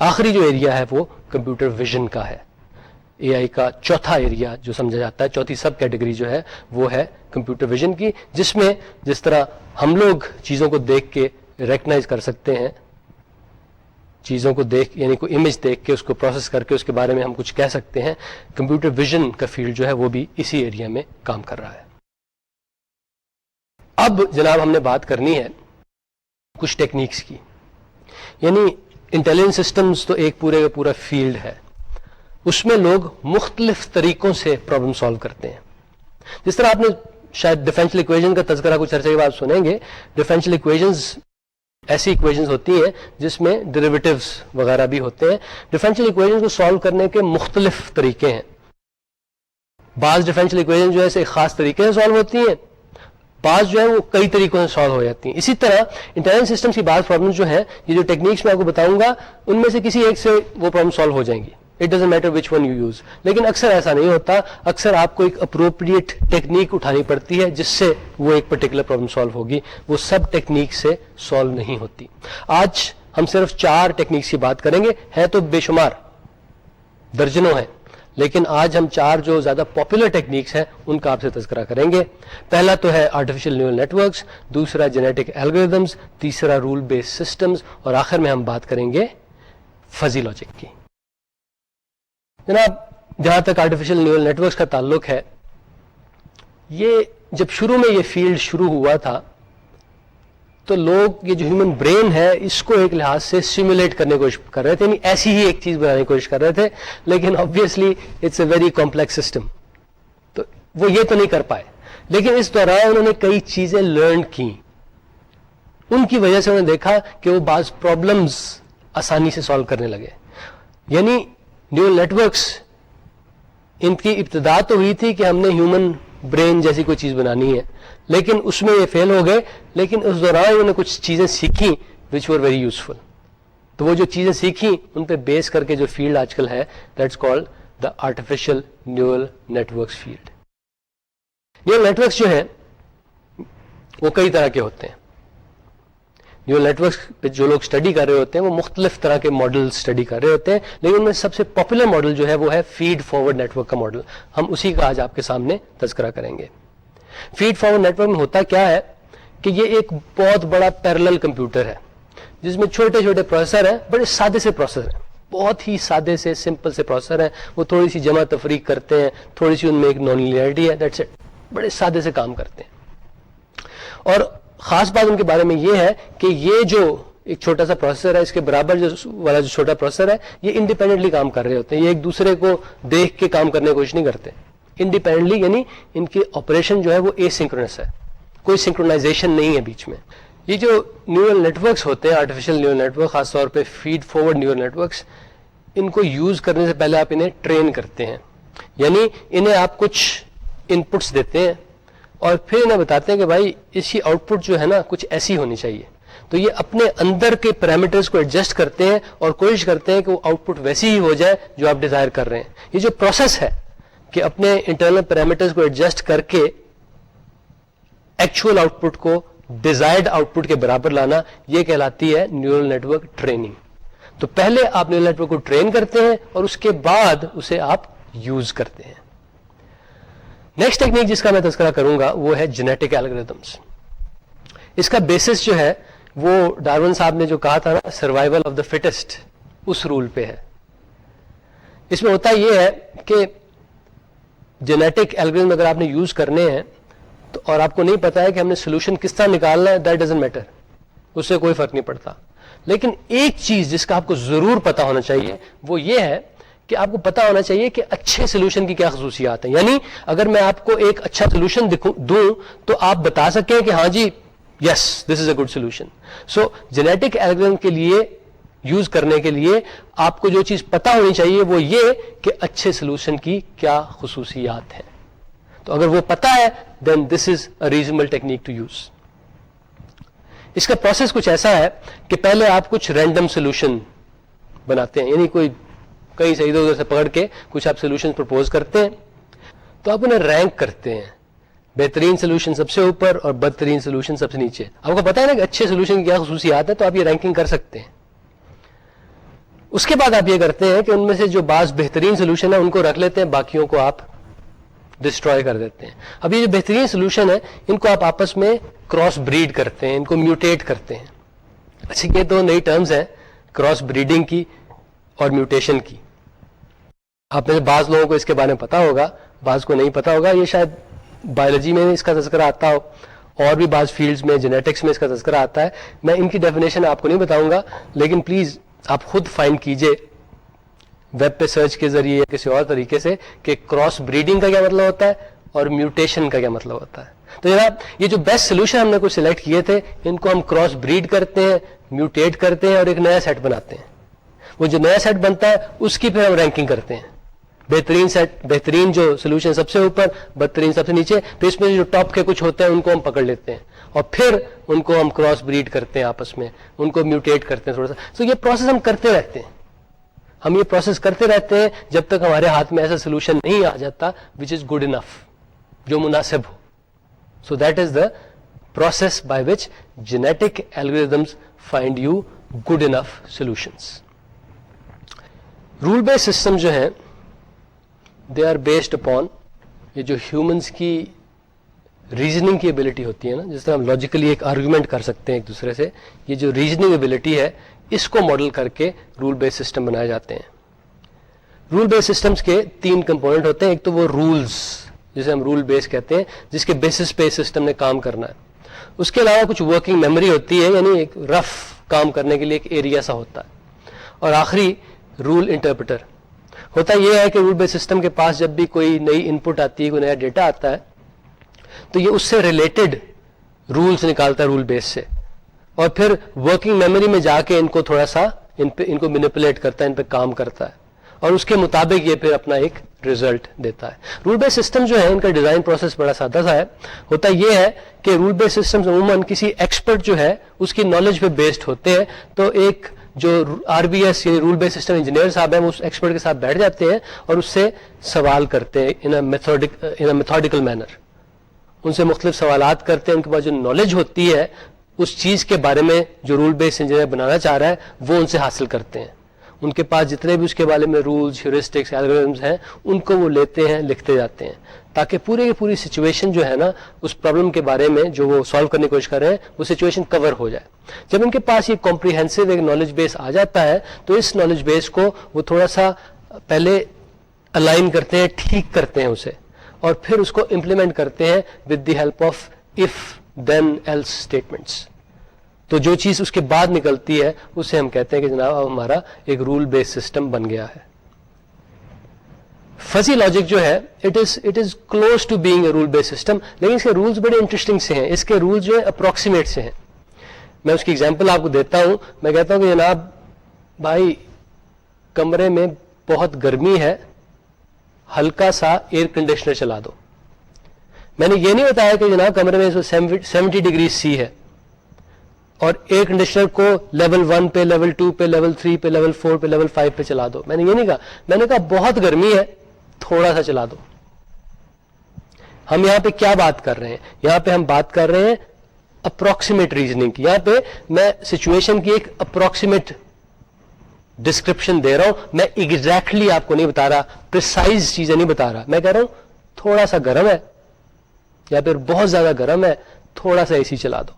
آخری جو ایریا ہے وہ کمپیوٹر ویژن کا ہے. AI کا چوتھا ایریا جو سمجھا جاتا ہے، چوتھی سب کیٹیگری جو ہے وہ ہے کمپیوٹر ویژن کی، جس میں جس طرح ہم لوگ چیزوں کو دیکھ کے ریکگنائز کر سکتے ہیں، چیزوں کو دیکھ یعنی کوئی امیج دیکھ کے اس کو پروسیس کر کے اس کے بارے میں ہم کچھ کہہ سکتے ہیں، کمپیوٹر ویژن کا فیلڈ جو ہے وہ بھی اسی ایریا میں کام کر رہا ہے. اب جناب ہم نے بات کرنی ہے کچھ ٹیکنیکس کی. یعنی انٹیلیجنس سسٹمز تو ایک پورے کا پورا فیلڈ ہے، اس میں لوگ مختلف طریقوں سے پرابلم سالو کرتے ہیں. جس طرح آپ نے شاید ڈیفرنشیل ایکویشن کا تذکرہ کچھ عرصے کے بعد سنیں گے. ڈیفرنشیل ایکویشنز ایسی ایکویشنز ہوتی ہیں جس میں ڈیریویٹیوز وغیرہ بھی ہوتے ہیں. ڈیفرنشیل ایکویشن کو سالو کرنے کے مختلف طریقے ہیں. بعض ڈیفرنشیل ایکویشن جو ہے ایک خاص طریقے سے سالو ہوتی ہیں، بعض جو ہے وہ کئی طریقوں سے سالو ہو جاتی ہیں. اسی طرح انٹیلیجنٹ سسٹمز کی بعض پرابلمس جو ہیں, یہ جو ٹیکنیکس میں آپ کو بتاؤں گا ان میں سے کسی ایک سے وہ پرابلم سالو ہو جائیں گی. It doesn't matter which one you use. لیکن اکثر ایسا نہیں ہوتا, اکثر آپ کو ایک اپروپریٹ ٹیکنیک اٹھانی پڑتی ہے جس سے وہ ایک پرٹیکولر پرابلم سالو ہوگی. وہ سب ٹیکنیک سے سالو نہیں ہوتی. آج ہم صرف 4 ٹیکنیکس کی بات کریں گے, ہے تو بے شمار درجنوں ہیں, لیکن آج ہم 4 جو زیادہ پاپولر ٹیکنیکس ہیں ان کا آپ سے تذکرہ کریں گے. پہلا تو ہے آرٹیفیشل نیورل نیٹورکس, دوسرا جینیٹک الگوریدمز, تیسرا رول بیسڈ سسٹمز, اور آخر میں ہم بات کریں گے فزی لاجک کی. جناب, جہاں تک آرٹیفیشل نیورل نیٹورکس کا تعلق ہے, یہ جب شروع میں یہ فیلڈ شروع ہوا تھا تو لوگ یہ جو ہیومن برین ہے اس کو ایک لحاظ سے سیمولیٹ کرنے کی کوشش کر رہے تھے, یعنی ایسی ہی ایک چیز بنانے کی کوشش کر رہے تھے, لیکن obviously it's a very complex system, تو وہ یہ تو نہیں کر پائے. لیکن اس دوران انہوں نے کئی چیزیں لرن کی, ان کی وجہ سے انہوں نے دیکھا کہ وہ بعض پرابلمز آسانی سے سالو کرنے لگے. یعنی نیورل نیٹورکس, ان کی ابتدا تو ہوئی تھی کہ ہم نے ہیومن برین جیسی کوئی چیز بنانی ہے, لیکن اس میں یہ فیل ہو گئے. لیکن اس دوران انہوں نے کچھ چیزیں سیکھی وچ ور ویری یوزفل. تو وہ جو چیزیں سیکھی ان پہ بیس کر کے جو فیلڈ آج کل ہے, that's called the artificial neural networks field. Neural networks جو ہیں وہ کئی طرح کے ہوتے ہیں. نیورل نیٹورکس پہ جو لوگ اسٹڈی کر رہے ہوتے ہیں وہ مختلف طرح کے ماڈل اسٹڈی کر رہے ہوتے ہیں, لیکن ان میں سب سے پاپولر ماڈل جو ہے وہ ہے فیڈ فارورڈ نیٹورک کا ماڈل. ہم اسی کا آج آپ کے سامنے تذکرہ کریں گے. فیڈ فارورڈ نیٹورک میں ہوتا کیا ہے کہ یہ ایک بہت بڑا پیرلل کمپیوٹر ہے جس میں چھوٹے چھوٹے پروسیسر ہیں, بڑے سادے سے پروسیسر ہیں, بہت ہی سادے سے سمپل سے پروسیسر ہیں. وہ تھوڑی سی جمع تفریق کرتے ہیں, تھوڑی سی ان میں ایک نان لینیئرٹی ہے, دیٹس اٹ. بڑے سادے سے کام کرتے ہیں. اور خاص بات ان کے بارے میں یہ ہے کہ یہ جو ایک چھوٹا سا پروسیسر ہے, اس کے برابر جو والا جو چھوٹا پروسیسر ہے, یہ انڈیپینڈنٹلی کام کر رہے ہوتے ہیں. یہ ایک دوسرے کو دیکھ کے کام کرنے کی کوشش نہیں کرتے. انڈیپینڈنٹلی یعنی ان کی آپریشن جو ہے وہ اے سنکرونس ہے, کوئی سنکرونائزیشن نہیں ہے بیچ میں. یہ جو نیورل نیٹورکس ہوتے ہیں, آرٹیفیشل نیورل نیٹورک, خاص طور پہ فیڈ فارورڈ نیورل نیٹورکس, ان کو یوز کرنے سے پہلے آپ انہیں ٹرین کرتے ہیں. یعنی انہیں آپ کچھ ان پٹس دیتے ہیں اور پھر انہیں بتاتے ہیں کہ بھائی اس کی آؤٹ پٹ جو ہے نا کچھ ایسی ہونی چاہیے. تو یہ اپنے اندر کے پیرامیٹرز کو ایڈجسٹ کرتے ہیں اور کوشش کرتے ہیں کہ وہ آؤٹ پٹ ویسی ہی ہو جائے جو آپ ڈیزائر کر رہے ہیں. یہ جو پروسیس ہے کہ اپنے انٹرنل پیرامیٹرز کو ایڈجسٹ کر کے ایکچوئل آؤٹ پٹ کو ڈیزائرڈ آؤٹ پٹ کے برابر لانا, یہ کہلاتی ہے نیورل نیٹورک ٹریننگ. تو پہلے آپ نیورل نیٹورک کو ٹرین کرتے ہیں اور اس کے بعد اسے آپ یوز کرتے ہیں. نیکسٹ ٹیکنیک جس کا میں تذکرہ کروں گا وہ ہے جینیٹک الگوریدمس. اس کا بیسس جو ہے وہ ڈارون صاحب نے جو کہا تھا نا, سروائیول آف دا فٹسٹ, اس رول پہ ہے. اس میں ہوتا یہ ہے کہ جینیٹک الگوریدم اگر آپ نے یوز کرنے ہیں تو اور آپ کو نہیں پتا ہے کہ ہم نے سولوشن کس طرح نکالنا ہے, دیٹ ڈزنٹ میٹر, اس سے کوئی فرق نہیں پڑتا. لیکن ایک چیز جس کا آپ کو ضرور پتا ہونا چاہیے وہ یہ ہے کہ آپ کو پتا ہونا چاہیے کہ اچھے سولوشن کی کیا خصوصیات ہیں. یعنی اگر میں آپ کو ایک اچھا سولوشن دوں تو آپ بتا سکیں کہ ہاں جی yes this is a good solution. So genetic algorithm کے لیے یوز کرنے کے لیے آپ کو جو چیز پتا ہونی چاہیے وہ یہ کہ اچھے سولوشن کی کیا خصوصیات ہیں. تو اگر وہ پتا ہے then this is a reasonable technique to use. اس کا پروسیس کچھ ایسا ہے کہ پہلے آپ کچھ رینڈم سولوشن بناتے ہیں, یعنی کوئی کہیں سے ادھر ادھر سے پکڑ کے کچھ آپ سولوشن پرپوز کرتے ہیں. تو آپ انہیں رینک کرتے ہیں, بہترین سولوشن سب سے اوپر اور بدترین سولوشن سب سے نیچے. آپ کو پتا ہے نا کہ اچھے سولوشن کی کیا خصوصیات ہیں, تو آپ یہ رینکنگ کر سکتے ہیں. اس کے بعد آپ یہ کرتے ہیں کہ ان میں سے جو بعض بہترین سولوشن ہے ان کو رکھ لیتے ہیں, باقیوں کو آپ ڈسٹروائے کر دیتے ہیں. اب یہ جو بہترین سولوشن ہے ان کو آپ آپس میں کراس بریڈ کرتے ہیں, ان کو میوٹیٹ کرتے ہیں. اچھا, یہ دو نئی ٹرمز ہیں, کراس بریڈنگ کی اور میوٹیشن کی. آپ میں سے بعض لوگوں کو اس کے بارے میں پتا ہوگا, بعض کو نہیں پتا ہوگا. یہ شاید بایولوجی میں اس کا تذکرہ آتا ہو, اور بھی بعض فیلڈز میں, جینیٹکس میں اس کا تذکرہ آتا ہے. میں ان کی ڈیفینیشن آپ کو نہیں بتاؤں گا, لیکن پلیز آپ خود فائنڈ کیجئے ویب پہ سرچ کے ذریعے یا کسی اور طریقے سے کہ کراس بریڈنگ کا کیا مطلب ہوتا ہے اور میوٹیشن کا کیا مطلب ہوتا ہے. تو جناب یہ جو بیسٹ سولوشن ہم نے کچھ سلیکٹ کیے تھے ان کو ہم کراس بریڈ کرتے ہیں, میوٹیٹ کرتے ہیں اور ایک نیا سیٹ بناتے ہیں. وہ جو نیا سیٹ بنتا ہے اس کی پھر ہم رینکنگ کرتے ہیں. بہترین جو سولوشن سب سے اوپر، بدترین سب سے نیچے، پھر اس میں جو ٹاپ کے کچھ ہوتے ہیں ان کو ہم پکڑ لیتے ہیں اور پھر ان کو ہم کراس بریڈ کرتے ہیں آپس میں، ان کو میوٹیٹ کرتے ہیں تھوڑا سا. سو یہ پروسیس ہم کرتے رہتے ہیں، ہم یہ پروسیس کرتے رہتے ہیں جب تک ہمارے ہاتھ میں ایسا سولوشن نہیں آ جاتا وچ از گڈ انف، جو مناسب ہو. So that is the process by which genetic algorithms find you good enough solutions. Rule based system جو ہیں دے آر بیسڈ اپون یہ جو ہیومنس کی ریزننگ کی ایبلٹی ہوتی ہے نا، جس طرح ہم لاجیکلی ایک آرگومنٹ کر سکتے ہیں ایک دوسرے سے، یہ جو ریزننگ ایبلٹی ہے اس کو ماڈل کر کے رول بیسڈ سسٹم بنائے جاتے ہیں. رول بیسڈ سسٹمز کے 3 کمپوننٹ ہوتے ہیں. ایک تو وہ رولز جسے ہم رول بیس کہتے ہیں، جس کے بیسس پہ سسٹم نے کام کرنا ہے. اس کے علاوہ کچھ ورکنگ میموری ہوتی ہے، یعنی ایک رف کام کرنے کے لیے ایک ایریا سا ہوتا ہے. اور آخری رول انٹرپریٹر ہوتا یہ ہے کہ رول بیس سسٹم کے پاس جب بھی کوئی نئی ان پٹ آتی ہے، کوئی نیا ڈیٹا آتا ہے، تو یہ اس سے ریلیٹڈ رولز نکالتا ہے رول بیس سے، اور پھر ورکنگ میموری میں جا کے ان کو تھوڑا سا ان کو مینیپولیٹ کرتا ہے، ان پہ کام کرتا ہے، اور اس کے مطابق یہ پھر اپنا ایک ریزلٹ دیتا ہے. رول بیس سسٹم جو ہے ان کا ڈیزائن پروسیس بڑا سادہ سا ہے. ہوتا یہ ہے کہ رول بیس سسٹم عموماً کسی ایکسپرٹ جو ہے اس کی نالج پہ بیسڈ ہوتے ہیں. تو ایک جو RBS یعنی رول بیس سسٹم انجینئر صاحب ہیں وہ اس ایکسپرٹ کے ساتھ بیٹھ جاتے ہیں اور اس سے سوال کرتے ہیں ان اے میتھوڈیکل مینر. ان سے مختلف سوالات کرتے ہیں، ان کے پاس جو نالج ہوتی ہے اس چیز کے بارے میں جو رول بیس انجینئر بنانا چاہ رہا ہے وہ ان سے حاصل کرتے ہیں. ان کے پاس جتنے بھی اس کے بارے میں رولز، ہیورسٹکس، الگورتھمز ہیں ان کو وہ لیتے ہیں، لکھتے جاتے ہیں، تاکہ پورے کی پوری سچویشن جو ہے نا اس پرابلم کے بارے میں جو وہ سالو کرنے کی کوشش کر رہے ہیں وہ سچویشن کور ہو جائے. جب ان کے پاس یہ کمپریہنسو ایک نالج بیس آ جاتا ہے تو اس نالج بیس کو وہ تھوڑا سا پہلے الائن کرتے ہیں، ٹھیک کرتے ہیں اسے، اور پھر اس کو امپلیمنٹ کرتے ہیں with the help of if then else statements. تو جو چیز اس کے بعد نکلتی ہے اسے ہم کہتے ہیں کہ جناب اب ہمارا ایک رول بیس سسٹم بن گیا ہے. فزی لاجک جو ہے it is close to being a rule based system, لیکن اس کے رولز بڑے انٹرسٹنگ سے ہیں. اس کے رولز جو ہے اپروکسیمیٹ سے ہیں. میں اس کی ایگزامپل آپ کو دیتا ہوں. میں کہتا ہوں کہ جناب بھائی کمرے میں بہت گرمی ہے، ہلکا سا ایئر کنڈیشنر چلا دو. میں نے یہ نہیں بتایا کہ جناب کمرے میں 70 ڈگری سی ہے اور ایئر کنڈیشنر کو لیول 1 پہ، لیول 2 پہ، لیول 3 پہ، لیول 4 پہ، لیول 5 پہ چلا دو. میں نے یہ نہیں کہا، میں نے کہا بہت گرمی ہے تھوڑا سا چلا دو. ہم یہاں پہ کیا بات کر رہے ہیں؟ یہاں پہ ہم بات کر رہے ہیں اپروکسیمیٹ ریزننگ کی. یہاں پہ میں سچویشن کی ایک اپروکسیمیٹ ڈسکرپشن دے رہا ہوں. میں ایگزیکٹلی آپ کو نہیں بتا رہا، پریسائز چیزیں نہیں بتا رہا. میں کہہ رہا ہوں تھوڑا سا گرم ہے یا پھر بہت زیادہ گرم ہے، تھوڑا سا AC چلا دو.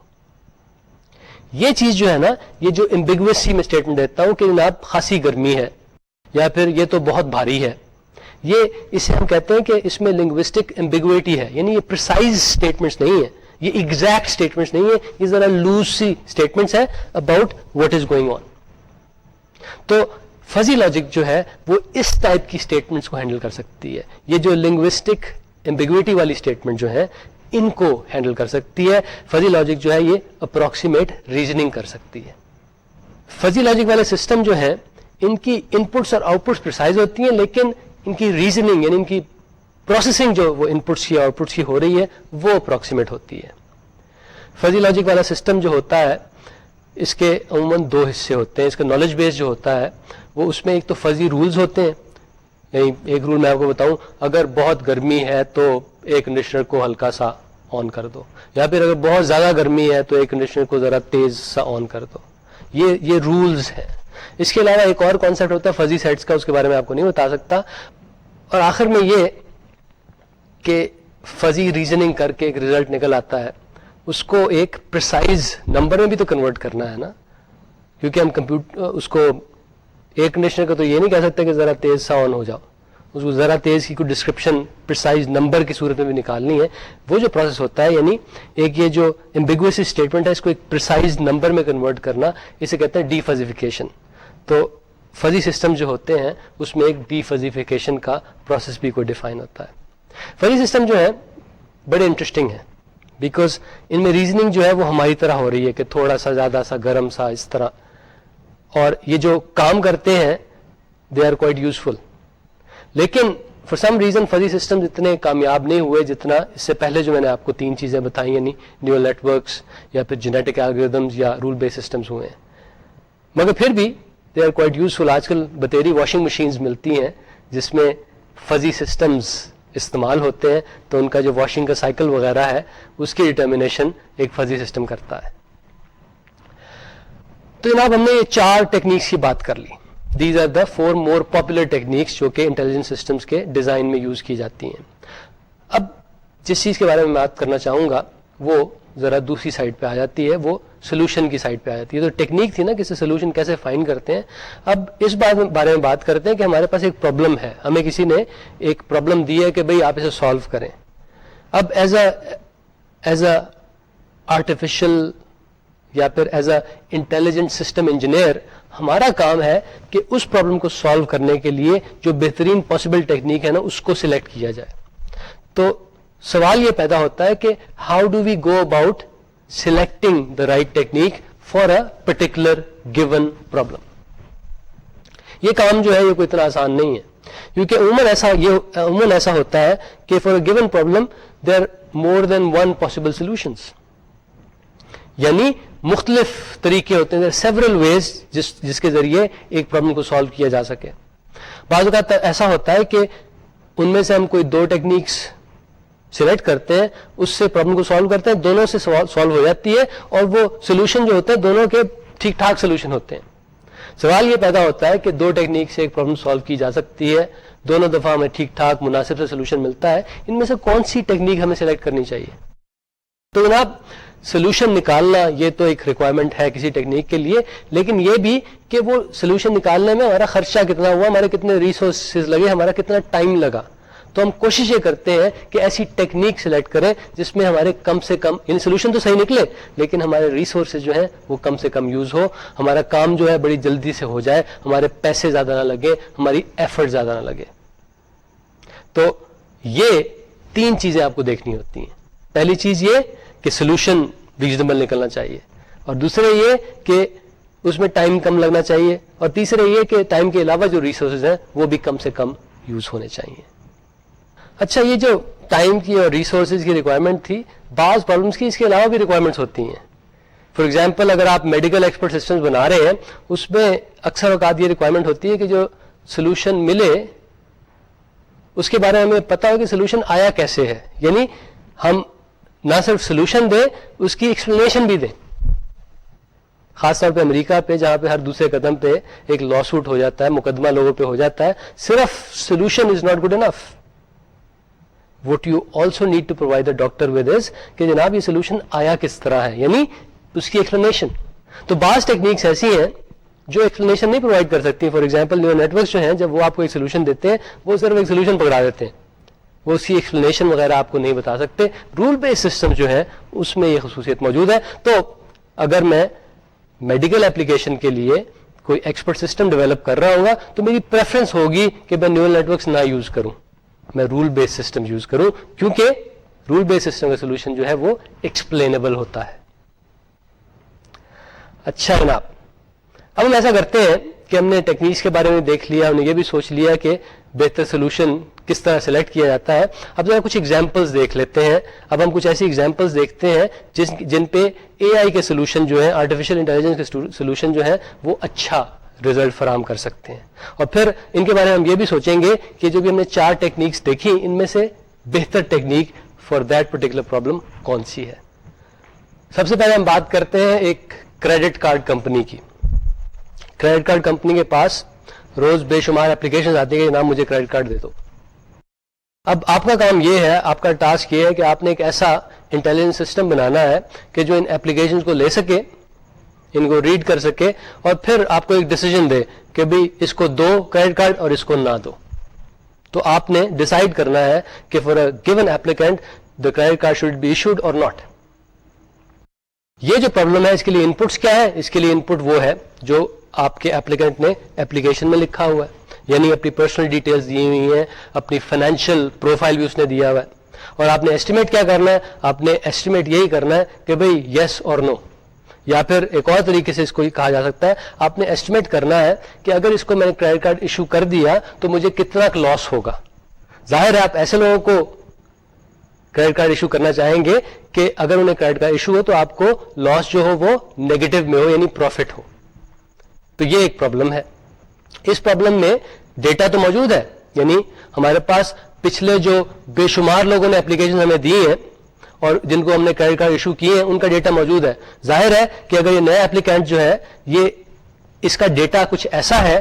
یہ چیز جو ہے نا، یہ جو ایمبیگوسی میں اسٹیٹمنٹ دیتا ہوں کہ جناب خاصی گرمی ہے یا پھر یہ تو بہت بھاری ہے، یہ اسے ہم کہتے ہیں کہ اس میں لنگوسٹک ایمبیگوٹی ہے. یعنی یہ پریسائز اسٹیٹمنٹس نہیں ہے، یہ ایگزیکٹ اسٹیٹمنٹس نہیں ہے، یہ ذرا لوز سی اسٹیٹمنٹس ہے about what is going on. تو فزی لاجک جو ہے وہ اس ٹائپ کی اسٹیٹمنٹس کو ہینڈل کر سکتی ہے. یہ جو لنگوسٹک ایمبیگوٹی والی اسٹیٹمنٹ جو ہے ان کو ہینڈل کر سکتی ہے. فزی لاجک جو ہے یہ اپروکسیمیٹ ریزننگ کر سکتی ہے. فزی لاجک والے سسٹم جو ہیں ان کی ان پٹس اور آؤٹ پٹس پریسائز ہوتی ہیں، لیکن ان کی ریزننگ یعنی ان کی پروسیسنگ جو وہ ان پٹس کی آؤٹ پٹس کی ہو رہی ہے وہ اپروکسیمیٹ ہوتی ہے. فزی لاجک والا سسٹم جو ہوتا ہے اس کے عموماً 2 حصے ہوتے ہیں. اس کا نالج بیس جو ہوتا ہے وہ اس میں ایک تو فزی رولز ہوتے ہیں. یعنی ایک رول میں آپ کو بتاؤں، اگر بہت گرمی ہے تو ایئر کنڈیشنر کو ہلکا سا آن کر دو، یا پھر اگر بہت زیادہ گرمی ہے تو ایئر کنڈیشنر کو ذرا تیز سا آن کر دو. یہ رولز ہیں. اس کے علاوہ ایک اور کانسیپٹ ہوتا ہے فزی سیٹس کا، اس کے بارے میں آپ کو نہیں بتا سکتا. اور آخر میں یہ کہ فزی ریزننگ کر کے ایک ریزلٹ نکل آتا ہے، اس کو ایک پریسائز نمبر میں بھی تو کنورٹ کرنا ہے نا، کیونکہ ہم اس کو ایئر کنڈیشنر کا تو یہ نہیں کہہ سکتے کہ ذرا تیز سا آن ہو جاؤ، اس کو ذرا تیز کی کوئی ڈسکرپشن پریسائز نمبر کی صورت میں بھی نکالنی ہے. وہ جو پروسیس ہوتا ہے یعنی ایک یہ جو ایمبیگوس اسٹیٹمنٹ ہے اس کو ایک پریسائز نمبر میں کنورٹ کرنا، اسے کہتے ہیں ڈی فزیفیکیشن. تو فزی سسٹم جو ہوتے ہیں اس میں ایک ڈی فزیفیکیشن کا پروسیس بھی کوئی ڈیفائن ہوتا ہے. فزی سسٹم جو ہے بڑے انٹرسٹنگ ہیں بیکاز ان میں ریزننگ جو ہے وہ ہماری طرح ہو رہی ہے کہ تھوڑا سا زیادہ سا گرم سا اس طرح، اور یہ جو کام کرتے ہیں دے آر کوائٹ یوزفل. لیکن for some reason fuzzy system اتنے کامیاب نہیں ہوئے جتنا اس سے پہلے جو میں نے آپ کو 3 چیزیں بتائی، یعنی نیورل نیٹ ورکس یا پھر جینیٹک الگوریدمز یا رول بیس سسٹمز ہوئے ہیں. مگر پھر بھی دے آر کوائٹ یوزفل. آج کل بتیری واشنگ مشینز ملتی ہیں جس میں فزی سسٹمز استعمال ہوتے ہیں، تو ان کا جو واشنگ کا سائیکل وغیرہ ہے اس کی ڈٹرمنیشن ایک فزی سسٹم کرتا ہے. تو جناب ہم نے یہ 4 ٹیکنیکس کی بات کر لی. These are the 4 more popular techniques جو کہ انٹیلیجنٹ سسٹمز کے ڈیزائن میں یوز کی جاتی ہیں. اب جس چیز کے بارے میں بات کرنا چاہوں گا وہ ذرا دوسری سائڈ پہ آ جاتی ہے، وہ سولوشن کی سائڈ پہ آ جاتی ہے. تو ٹیکنیک تھی نا کہ سولوشن کیسے فائنڈ کرتے ہیں. اب اس بارے میں بات کرتے ہیں کہ ہمارے پاس ایک پرابلم ہے، ہمیں کسی نے ایک پرابلم دی ہے کہ بھئی آپ اسے سالو کریں. اب ایز اے آرٹیفیشل یا پھر as a intelligent system engineer ہمارا کام ہے کہ اس پرابلم کو سالو کرنے کے لیے جو بہترین پاسبل ٹیکنیک ہے نا اس کو سلیکٹ کیا جائے. تو سوال یہ پیدا ہوتا ہے کہ how do we go about selecting the right technique for a particular given problem. یہ کام جو ہے یہ کوئی اتنا آسان نہیں ہے، کیونکہ عموماً ایسا ہوتا ہے کہ for a given problem there more than one possible solutions, یعنی مختلف طریقے ہوتے ہیں، سیورل ویز جس کے ذریعے ایک پرابلم کو سالو کیا جا سکے. بعض اوقات ایسا ہوتا ہے کہ ان میں سے ہم کوئی 2 ٹیکنیکس سلیکٹ کرتے ہیں، اس سے پرابلم کو سالو کرتے ہیں، دونوں سے سالو ہو جاتی ہے اور وہ سولوشن جو ہوتے ہیں دونوں کے ٹھیک ٹھاک سولوشن ہوتے ہیں. سوال یہ پیدا ہوتا ہے کہ 2 ٹیکنیک سے ایک پرابلم سالو کی جا سکتی ہے، دونوں دفعہ ہمیں ٹھیک ٹھاک مناسب سے سولوشن ملتا ہے، ان میں سے کون سی ٹیکنیک ہمیں سلیکٹ کرنی چاہیے؟ تو جناب سولوشن نکالنا یہ تو ایک ریکوائرمنٹ ہے کسی ٹیکنیک کے لیے، لیکن یہ بھی کہ وہ سولوشن نکالنے میں ہمارا خرچہ کتنا ہوا، ہمارے کتنے ریسورسز لگے، ہمارا کتنا ٹائم لگا. تو ہم کوشش یہ کرتے ہیں کہ ایسی ٹیکنیک سلیکٹ کریں جس میں ہمارے کم سے کم، یعنی سولوشن تو صحیح نکلے لیکن ہمارے ریسورسز جو ہیں وہ کم سے کم یوز ہو، ہمارا کام جو ہے بڑی جلدی سے ہو جائے، ہمارے پیسے زیادہ نہ لگے، ہماری ایفرٹ زیادہ نہ لگے. تو یہ 3 چیزیں آپ کو دیکھنی ہوتی ہیں. پہلی چیز یہ کہ سولوشن ریزنیبل نکلنا چاہیے، اور دوسرے یہ کہ اس میں ٹائم کم لگنا چاہیے، اور تیسرے یہ کہ ٹائم کے علاوہ جو ریسورسز ہیں وہ بھی کم سے کم یوز ہونے چاہیے. اچھا، یہ جو ٹائم کی اور ریسورسز کی ریکوائرمنٹ تھی، بعض پرابلمس کی اس کے علاوہ بھی ریکوائرمنٹس ہوتی ہیں. فار ایگزامپل اگر آپ میڈیکل ایکسپرٹ سسٹمز بنا رہے ہیں، اس میں اکثر اوقات یہ ریکوائرمنٹ ہوتی ہے کہ جو سولوشن ملے اس کے بارے میں ہمیں پتہ ہو کہ سولوشن آیا کیسے ہے، یعنی ہم نہ صرف سولوشن دیں، اس کی ایکسپلینیشن بھی دیں. خاص طور پہ امریکہ پہ جہاں پہ ہر دوسرے قدم پہ ایک لا سوٹ ہو جاتا ہے، مقدمہ لوگوں پہ ہو جاتا ہے. صرف solution is not good enough. What you also need to provide the doctor with is کہ جناب یہ سولوشن آیا کس طرح ہے، یعنی اس کی ایکسپلینیشن. تو بعض ٹیکنیکس ایسی ہیں جو ایکسپلینیشن نہیں پرووائڈ کر سکتی. For example neural networks جو ہیں، جب وہ آپ کو ایک سولوشن دیتے ہیں وہ صرف ایک سولوشن پکڑا دیتے ہیں، وہ اس کی ایکسپلینیشن وغیرہ آپ کو نہیں بتا سکتے. رول بیس سسٹم جو ہے اس میں یہ خصوصیت موجود ہے. تو اگر میں میڈیکل اپلیکیشن کے لیے کوئی ایکسپرٹ سسٹم ڈیولپ کر رہا ہوگا تو میری پریفرنس ہوگی کہ میں نیورل نیٹ ورکس نہ یوز کروں، میں رول بیس سسٹم یوز کروں، کیونکہ رول بیس سسٹم کا سولوشن جو ہے وہ ایکسپلینیبل ہوتا ہے. اچھا جناب، اب ہم ایسا کرتے ہیں کہ ہم نے ٹیکنیکس کے بارے میں دیکھ لیا، ہم نے یہ بھی سوچ لیا کہ بہتر سولوشن کس طرح سلیکٹ کیا جاتا ہے. اب ذرا کچھ ایگزامپلس دیکھ لیتے ہیں. اب ہم کچھ ایسی ایگزامپلس دیکھتے ہیں جن پہ اے آئی کے سولوشن جو ہیں، آرٹیفیشیل انٹیلیجنس کے سولوشن جو ہیں وہ اچھا رزلٹ فراہم کر سکتے ہیں. اور پھر ان کے بارے میں ہم یہ بھی سوچیں گے کہ جو بھی ہم نے 4 ٹیکنیکس دیکھی ان میں سے بہتر technique for that particular problem کون سی ہے. سب سے پہلے ہم بات کرتے ہیں ایک کریڈٹ کارڈ کمپنی کی. کریڈٹ کارڈ کمپنی کے پاس روز بے شمار اپلیکیشن آتی ہے کہ جناب مجھے کریڈٹ کارڈ دے دو. اب آپ کا کام یہ ہے، آپ کا ٹاسک یہ ہے کہ آپ نے ایک ایسا انٹیلیجنٹ سسٹم بنانا ہے کہ جو ان اپلیکیشن کو لے سکے، ان کو ریڈ کر سکے، اور پھر آپ کو ایک ڈیسیجن دے کہ بھئی اس کو دو کریڈٹ کارڈ اور اس کو نہ دو. تو آپ نے ڈیسائیڈ کرنا ہے کہ for a given applicant the credit card should be issued اور ناٹ. یہ جو پرابلم ہے اس کے لیے ان پٹس کیا ہے؟ اس کے لیے ان پٹ وہ ہے جو آپ کے ایپلیکینٹ نے ایپلیکیشن میں لکھا ہوا ہے، یعنی اپنی پرسنل ڈیٹیلز دی ہوئی ہیں، اپنی فائنینشیل پروفائل بھی اس نے دیا ہوا ہے. اور آپ نے ایسٹیمیٹ کیا کرنا ہے؟ آپ نے ایسٹیمیٹ یہی کرنا ہے کہ بھئی یس اور نو، یا پھر ایک اور طریقے سے اس کو کہا جا سکتا ہے آپ نے ایسٹیمیٹ کرنا ہے کہ اگر اس کو میں نے کریڈٹ کارڈ ایشو کر دیا تو مجھے کتنا لاس ہوگا. ظاہر ہے آپ ایسے لوگوں کو کریڈٹ کارڈ ایشو کرنا چاہیں گے کہ اگر انہیں کریڈٹ کارڈ ایشو ہو تو آپ کو لاس جو ہو وہ نیگیٹو میں ہو, یعنی پروفٹ ہو. تو یہ ایک پرابلم ہے. اس پرابلم میں ڈیٹا تو موجود ہے, یعنی ہمارے پاس پچھلے جو بے شمار لوگوں نے اپلیکیشن ہمیں دی ہیں اور جن کو ہم نے کریڈٹ کارڈ ایشو کیے ہیں ان کا ڈیٹا موجود ہے. ظاہر ہے کہ اگر یہ نیا اپلیکینٹ جو ہے یہ اس کا ڈیٹا کچھ ایسا ہے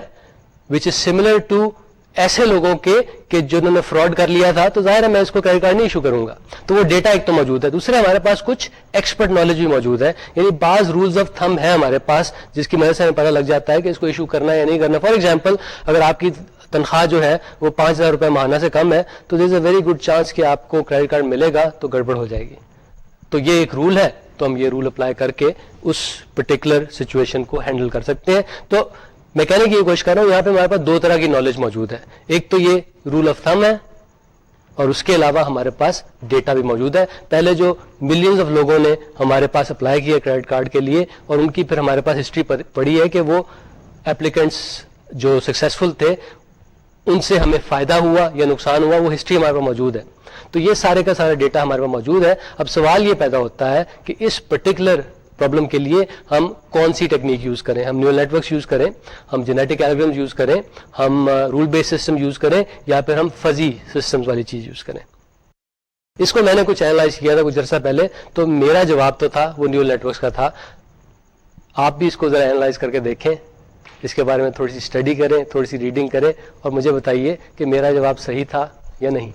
وچ از سملر ٹو ایسے لوگوں کے کہ جنہوں نے فراڈ کر لیا تھا, تو ظاہر ہے میں اس کو کریڈٹ کارڈ نہیں ایشو کروں گا. تو وہ ڈیٹا ایک تو موجود ہے. دوسرے ہمارے پاس کچھ ایکسپرٹ نالج بھی موجود ہے, یعنی بعض رولز آف تھم ہے ہمارے پاس جس کی مدد سے ہمیں پتہ لگ جاتا ہے کہ اس کو ایشو کرنا ہے یا نہیں کرنا. فار ایگزامپل اگر آپ کی تنخواہ جو ہے وہ 5,000 روپے ماہانہ سے کم ہے تو دیر از اے ویری گڈ چانس کہ آپ کو کریڈٹ کارڈ ملے گا تو گڑبڑ ہو جائے گی. تو یہ ایک رول ہے, تو ہم یہ رول اپلائی کر کے اس پرٹیکولر سچویشن کو ہینڈل کر سکتے ہیں. تو میں کہنے کی یہ کوشش کر رہا ہوں یہاں پہ ہمارے پاس دو طرح کی نالج موجود ہے. ایک تو یہ رول آف تھم ہے اور اس کے علاوہ ہمارے پاس ڈیٹا بھی موجود ہے. پہلے جو ملینز آف لوگوں نے ہمارے پاس اپلائی کیا کریڈٹ کارڈ کے لیے اور ان کی پھر ہمارے پاس ہسٹری پڑی ہے کہ وہ اپلیکینٹس جو سکسیسفل تھے ان سے ہمیں فائدہ ہوا یا نقصان ہوا, وہ ہسٹری ہمارے پاس موجود ہے. تو یہ سارے کا سارا ڈیٹا ہمارے پاس موجود ہے. اب سوال یہ پیدا ہوتا ہے کہ اس پرٹیکولر پرابلم کے لیے ہم کون سی ٹیکنیک یوز کریں. ہم نیورل نیٹ ورکس یوز کریں, ہم جینیٹک الگورتھمز یوز کریں, ہم رول بیس سسٹم یوز کریں, یا پھر ہم فزی سسٹمز والی چیز یوز کریں. اس کو میں نے کچھ اینالائز کیا تھا کچھ عرصہ پہلے, تو میرا جواب تو تھا وہ نیورل نیٹ ورکس کا تھا. آپ بھی اس کو ذرا اینالائز کر کے دیکھیں, اس کے بارے میں تھوڑی سی اسٹڈی کریں, تھوڑی سی ریڈنگ کریں اور مجھے بتائیے کہ میرا جواب صحیح تھا یا نہیں.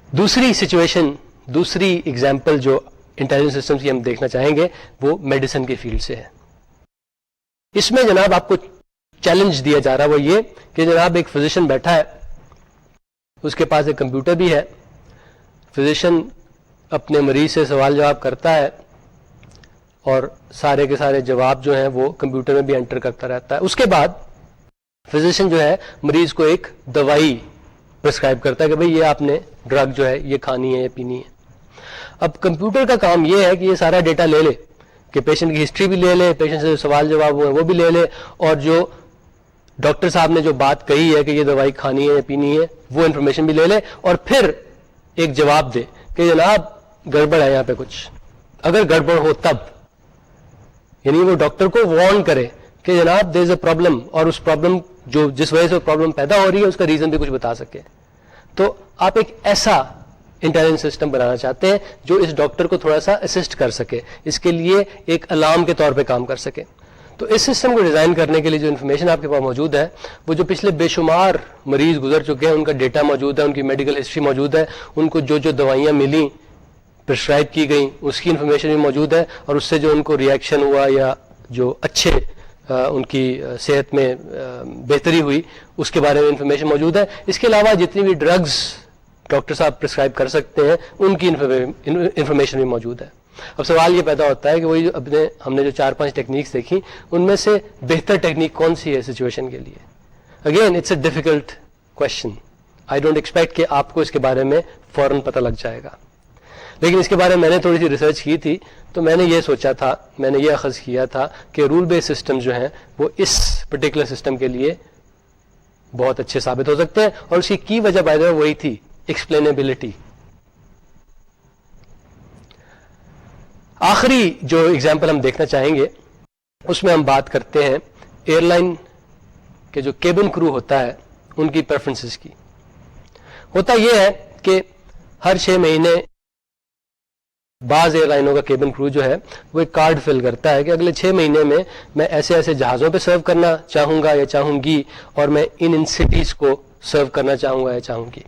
دوسری سچویشن, دوسری ایگزامپل جو انٹیلیجنس سسٹم کی ہم دیکھنا چاہیں گے وہ میڈیسن کی فیلڈ سے ہے. اس میں جناب آپ کو چیلنج دیا جا رہا ہے وہ یہ کہ جناب ایک فزیشین بیٹھا ہے, اس کے پاس ایک کمپیوٹر بھی ہے, فزیشین اپنے مریض سے سوال جواب کرتا ہے اور سارے کے سارے جواب جو ہیں وہ کمپیوٹر میں بھی انٹر کرتا رہتا ہے. اس کے بعد فزیشین جو ہے مریض کو ایک دوائی پرسکرائب کرتا ہے کہ بھئی یہ آپ نے ڈرگ جو ہے یہ کھانی ہے یا پینی ہے. اب کمپیوٹر کا کام یہ ہے کہ یہ سارا ڈیٹا لے لے, کہ پیشنٹ کی ہسٹری بھی لے لے, پیشنٹ سے جو سوال جواب ہوئے وہ بھی لے لے, اور جو ڈاکٹر صاحب نے جو بات کہی ہے کہ یہ دوائی کھانی ہے یا پینی ہے وہ انفارمیشن بھی لے لے, اور پھر ایک جواب دے کہ جناب گڑبڑ ہے یہاں پہ کچھ. اگر گڑبڑ ہو تب, یعنی وہ ڈاکٹر کو وارن کرے کہ جناب دیر از اے پرابلم, اور اس پرابلم جو جس وجہ سے پرابلم پیدا ہو رہی ہے اس کا ریزن بھی کچھ بتا سکے. تو آپ ایک ایسا انٹیلیجنس سسٹم بنانا چاہتے ہیں جو اس ڈاکٹر کو تھوڑا سا اسسٹ کر سکے, اس کے لیے ایک الارم کے طور پہ کام کر سکے. تو اس سسٹم کو ڈیزائن کرنے کے لیے جو انفارمیشن آپ کے پاس موجود ہے وہ جو پچھلے بے شمار مریض گزر چکے ہیں ان کا ڈیٹا موجود ہے, ان کی میڈیکل ہسٹری موجود ہے, ان کو جو جو دوائیاں ملیں پرسکرائب کی گئیں اس کی انفارمیشن بھی موجود ہے, اور اس سے جو ان کو ریئیکشن ہوا یا جو اچھے ان کی صحت میں بہتری ہوئی اس کے بارے میں انفارمیشن موجود ہے. اس کے علاوہ جتنی بھی ڈرگز ڈاکٹر صاحب پرسکرائب کر سکتے ہیں ان کی انفارمیشن بھی موجود ہے. اب سوال یہ پیدا ہوتا ہے کہ وہی ہم نے جو 4-5 ٹیکنیکس دیکھی ان میں سے بہتر ٹیکنیک کون سی ہے سچویشن کے لیے. Again it's a difficult question, I don't expect کہ آپ کو اس کے بارے میں فوراً پتہ لگ جائے گا, لیکن اس کے بارے میں نے تھوڑی سی ریسرچ کی تھی تو میں نے یہ سوچا تھا, میں نے یہ اخذ کیا تھا کہ رول بیس سسٹم جو ہیں وہ اس پرٹیکولر سسٹم کے لیے بہت اچھے ثابت ہو سکتے ہیں, اور اس کی کی وجہ بائی دا وے وہی تھی, ایکسپلینیبلٹی. آخری جو ایگزامپل ہم دیکھنا چاہیں گے اس میں ہم بات کرتے ہیں ایئر لائن کے جو کیبن کرو ہوتا ہے ان کی پریفرنسز کی. ہوتا یہ ہے کہ ہر 6 مہینے بعض ایئر لائنوں کا کیبن کرو جو ہے وہ ایک کارڈ فل کرتا ہے کہ اگلے 6 مہینے میں ایسے ایسے جہازوں پہ سرو کرنا چاہوں گا یا چاہوں گی, اور میں ان سٹیز کو سرو کرنا چاہوں گا یا چاہوں گی.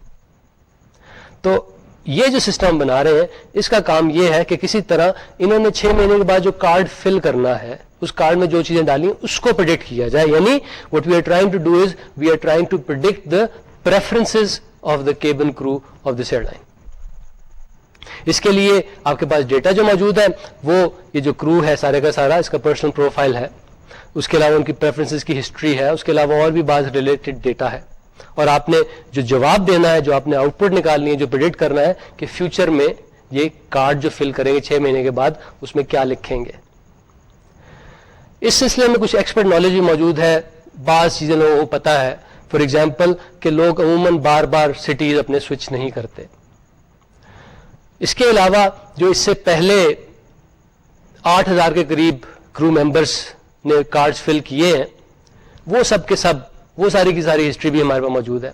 تو یہ جو سسٹم بنا رہے ہیں اس کا کام یہ ہے کہ کسی طرح انہوں نے 6 مہینے کے بعد جو کارڈ فل کرنا ہے اس کارڈ میں جو چیزیں ڈالی اس کو پریڈکٹ کیا جائے. یعنی what we are trying to do is we are trying to predict the preferences of the cabin crew of this airline. اس کے لیے آپ کے پاس ڈیٹا جو موجود ہے وہ یہ جو کرو ہے سارے کا سارا اس کا پرسنل پروفائل ہے, اس کے علاوہ ان کی پریفرنسز کی ہسٹری ہے, اس کے علاوہ اور بھی بعض ریلیٹڈ ڈیٹا ہے, اور آپ نے جو جواب دینا ہے, جو آپ نے آؤٹ پٹ نکالنی ہے, جو پریڈکٹ کرنا ہے کہ فیوچر میں یہ کارڈ جو فل کریں گے 6 مہینے کے بعد اس میں کیا لکھیں گے. اس سلسلے میں کچھ ایکسپرٹ نالج بھی موجود ہے. بعض چیزیں لوگوں کو پتا ہے, فار ایگزامپل کہ لوگ عموماً بار بار سٹیز اپنے سوئچ نہیں کرتے. اس کے علاوہ جو اس سے پہلے 8,000 کے قریب کرو ممبرس نے کارڈز فل کیے ہیں, وہ سب کے سب, وہ ساری کی ساری ہسٹری بھی ہمارے پاس موجود ہے.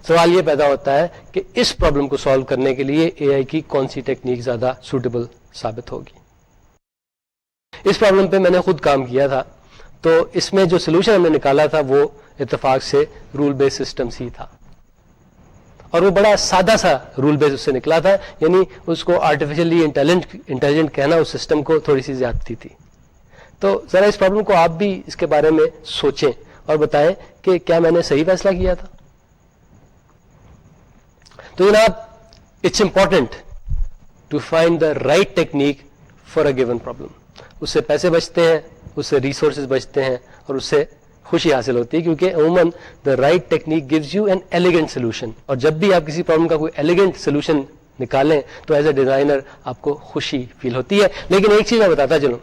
سوال یہ پیدا ہوتا ہے کہ اس پرابلم کو سالو کرنے کے لیے اے آئی کی کون سی ٹیکنیک زیادہ سوٹیبل ثابت ہوگی. اس پرابلم پہ میں نے خود کام کیا تھا, تو اس میں جو سولوشن ہم نے نکالا تھا وہ اتفاق سے رول بیس سسٹمز ہی تھا, اور وہ بڑا سادہ سا رول بیس اس سے نکلا تھا. یعنی اس کو آرٹیفیشلی انٹیلیجنٹ کہنا اس سسٹم کو تھوڑی سی زیادتی تھی. تو ذرا اس پرابلم کو آپ بھی اس کے بارے میں سوچیں اور بتائیں کہ کیا میں نے صحیح فیصلہ کیا تھا. تو جناب, it's important to find the right technique for a given problem. اس سے پیسے بچتے ہیں, اس سے ریسورسز بچتے ہیں, اور اس سے خوشی حاصل ہوتی ہے, کیونکہ عموماً the right technique gives you an elegant solution. اور جب بھی آپ کسی پرابلم کا کوئی ایلیگنٹ سولوشن نکالیں تو ایز اے ڈیزائنر آپ کو خوشی فیل ہوتی ہے. لیکن ایک چیز میں بتاتا چلوں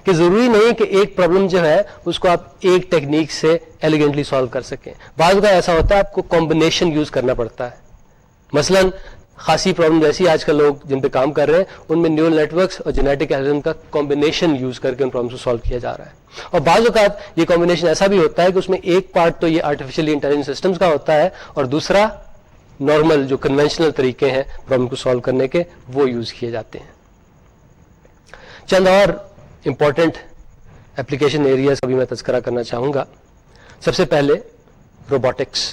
کہ ضروری نہیں کہ ایک پرابلم جو ہے اس کو آپ ایک ٹیکنیک سے ایلیگنٹلی سالو کر سکیں. بعض کا ایسا ہوتا ہے آپ کو کمبینیشن یوز کرنا پڑتا ہے. مثلا خاصی پرابلم جیسی آج کل لوگ جن پہ کام کر رہے ہیں ان میں نیورل نیٹورکس اور جینیٹک الگورتھم کا کمبینیشن یوز کر کے ان پرابلمس کو سالو کیا جا رہا ہے. اور بعض اوقات یہ کمبینیشن ایسا بھی ہوتا ہے کہ اس میں ایک پارٹ تو یہ آرٹیفیشلی انٹیلیجنٹ سسٹمز کا ہوتا ہے, اور دوسرا نارمل جو کنونشنل طریقے ہیں پرابلم کو سالو کرنے کے وہ یوز کیے جاتے ہیں. چند اور امپورٹنٹ اپلیکیشن ایریاز کا بھی میں تذکرہ کرنا چاہوں گا. سب سے پہلے روبوٹکس.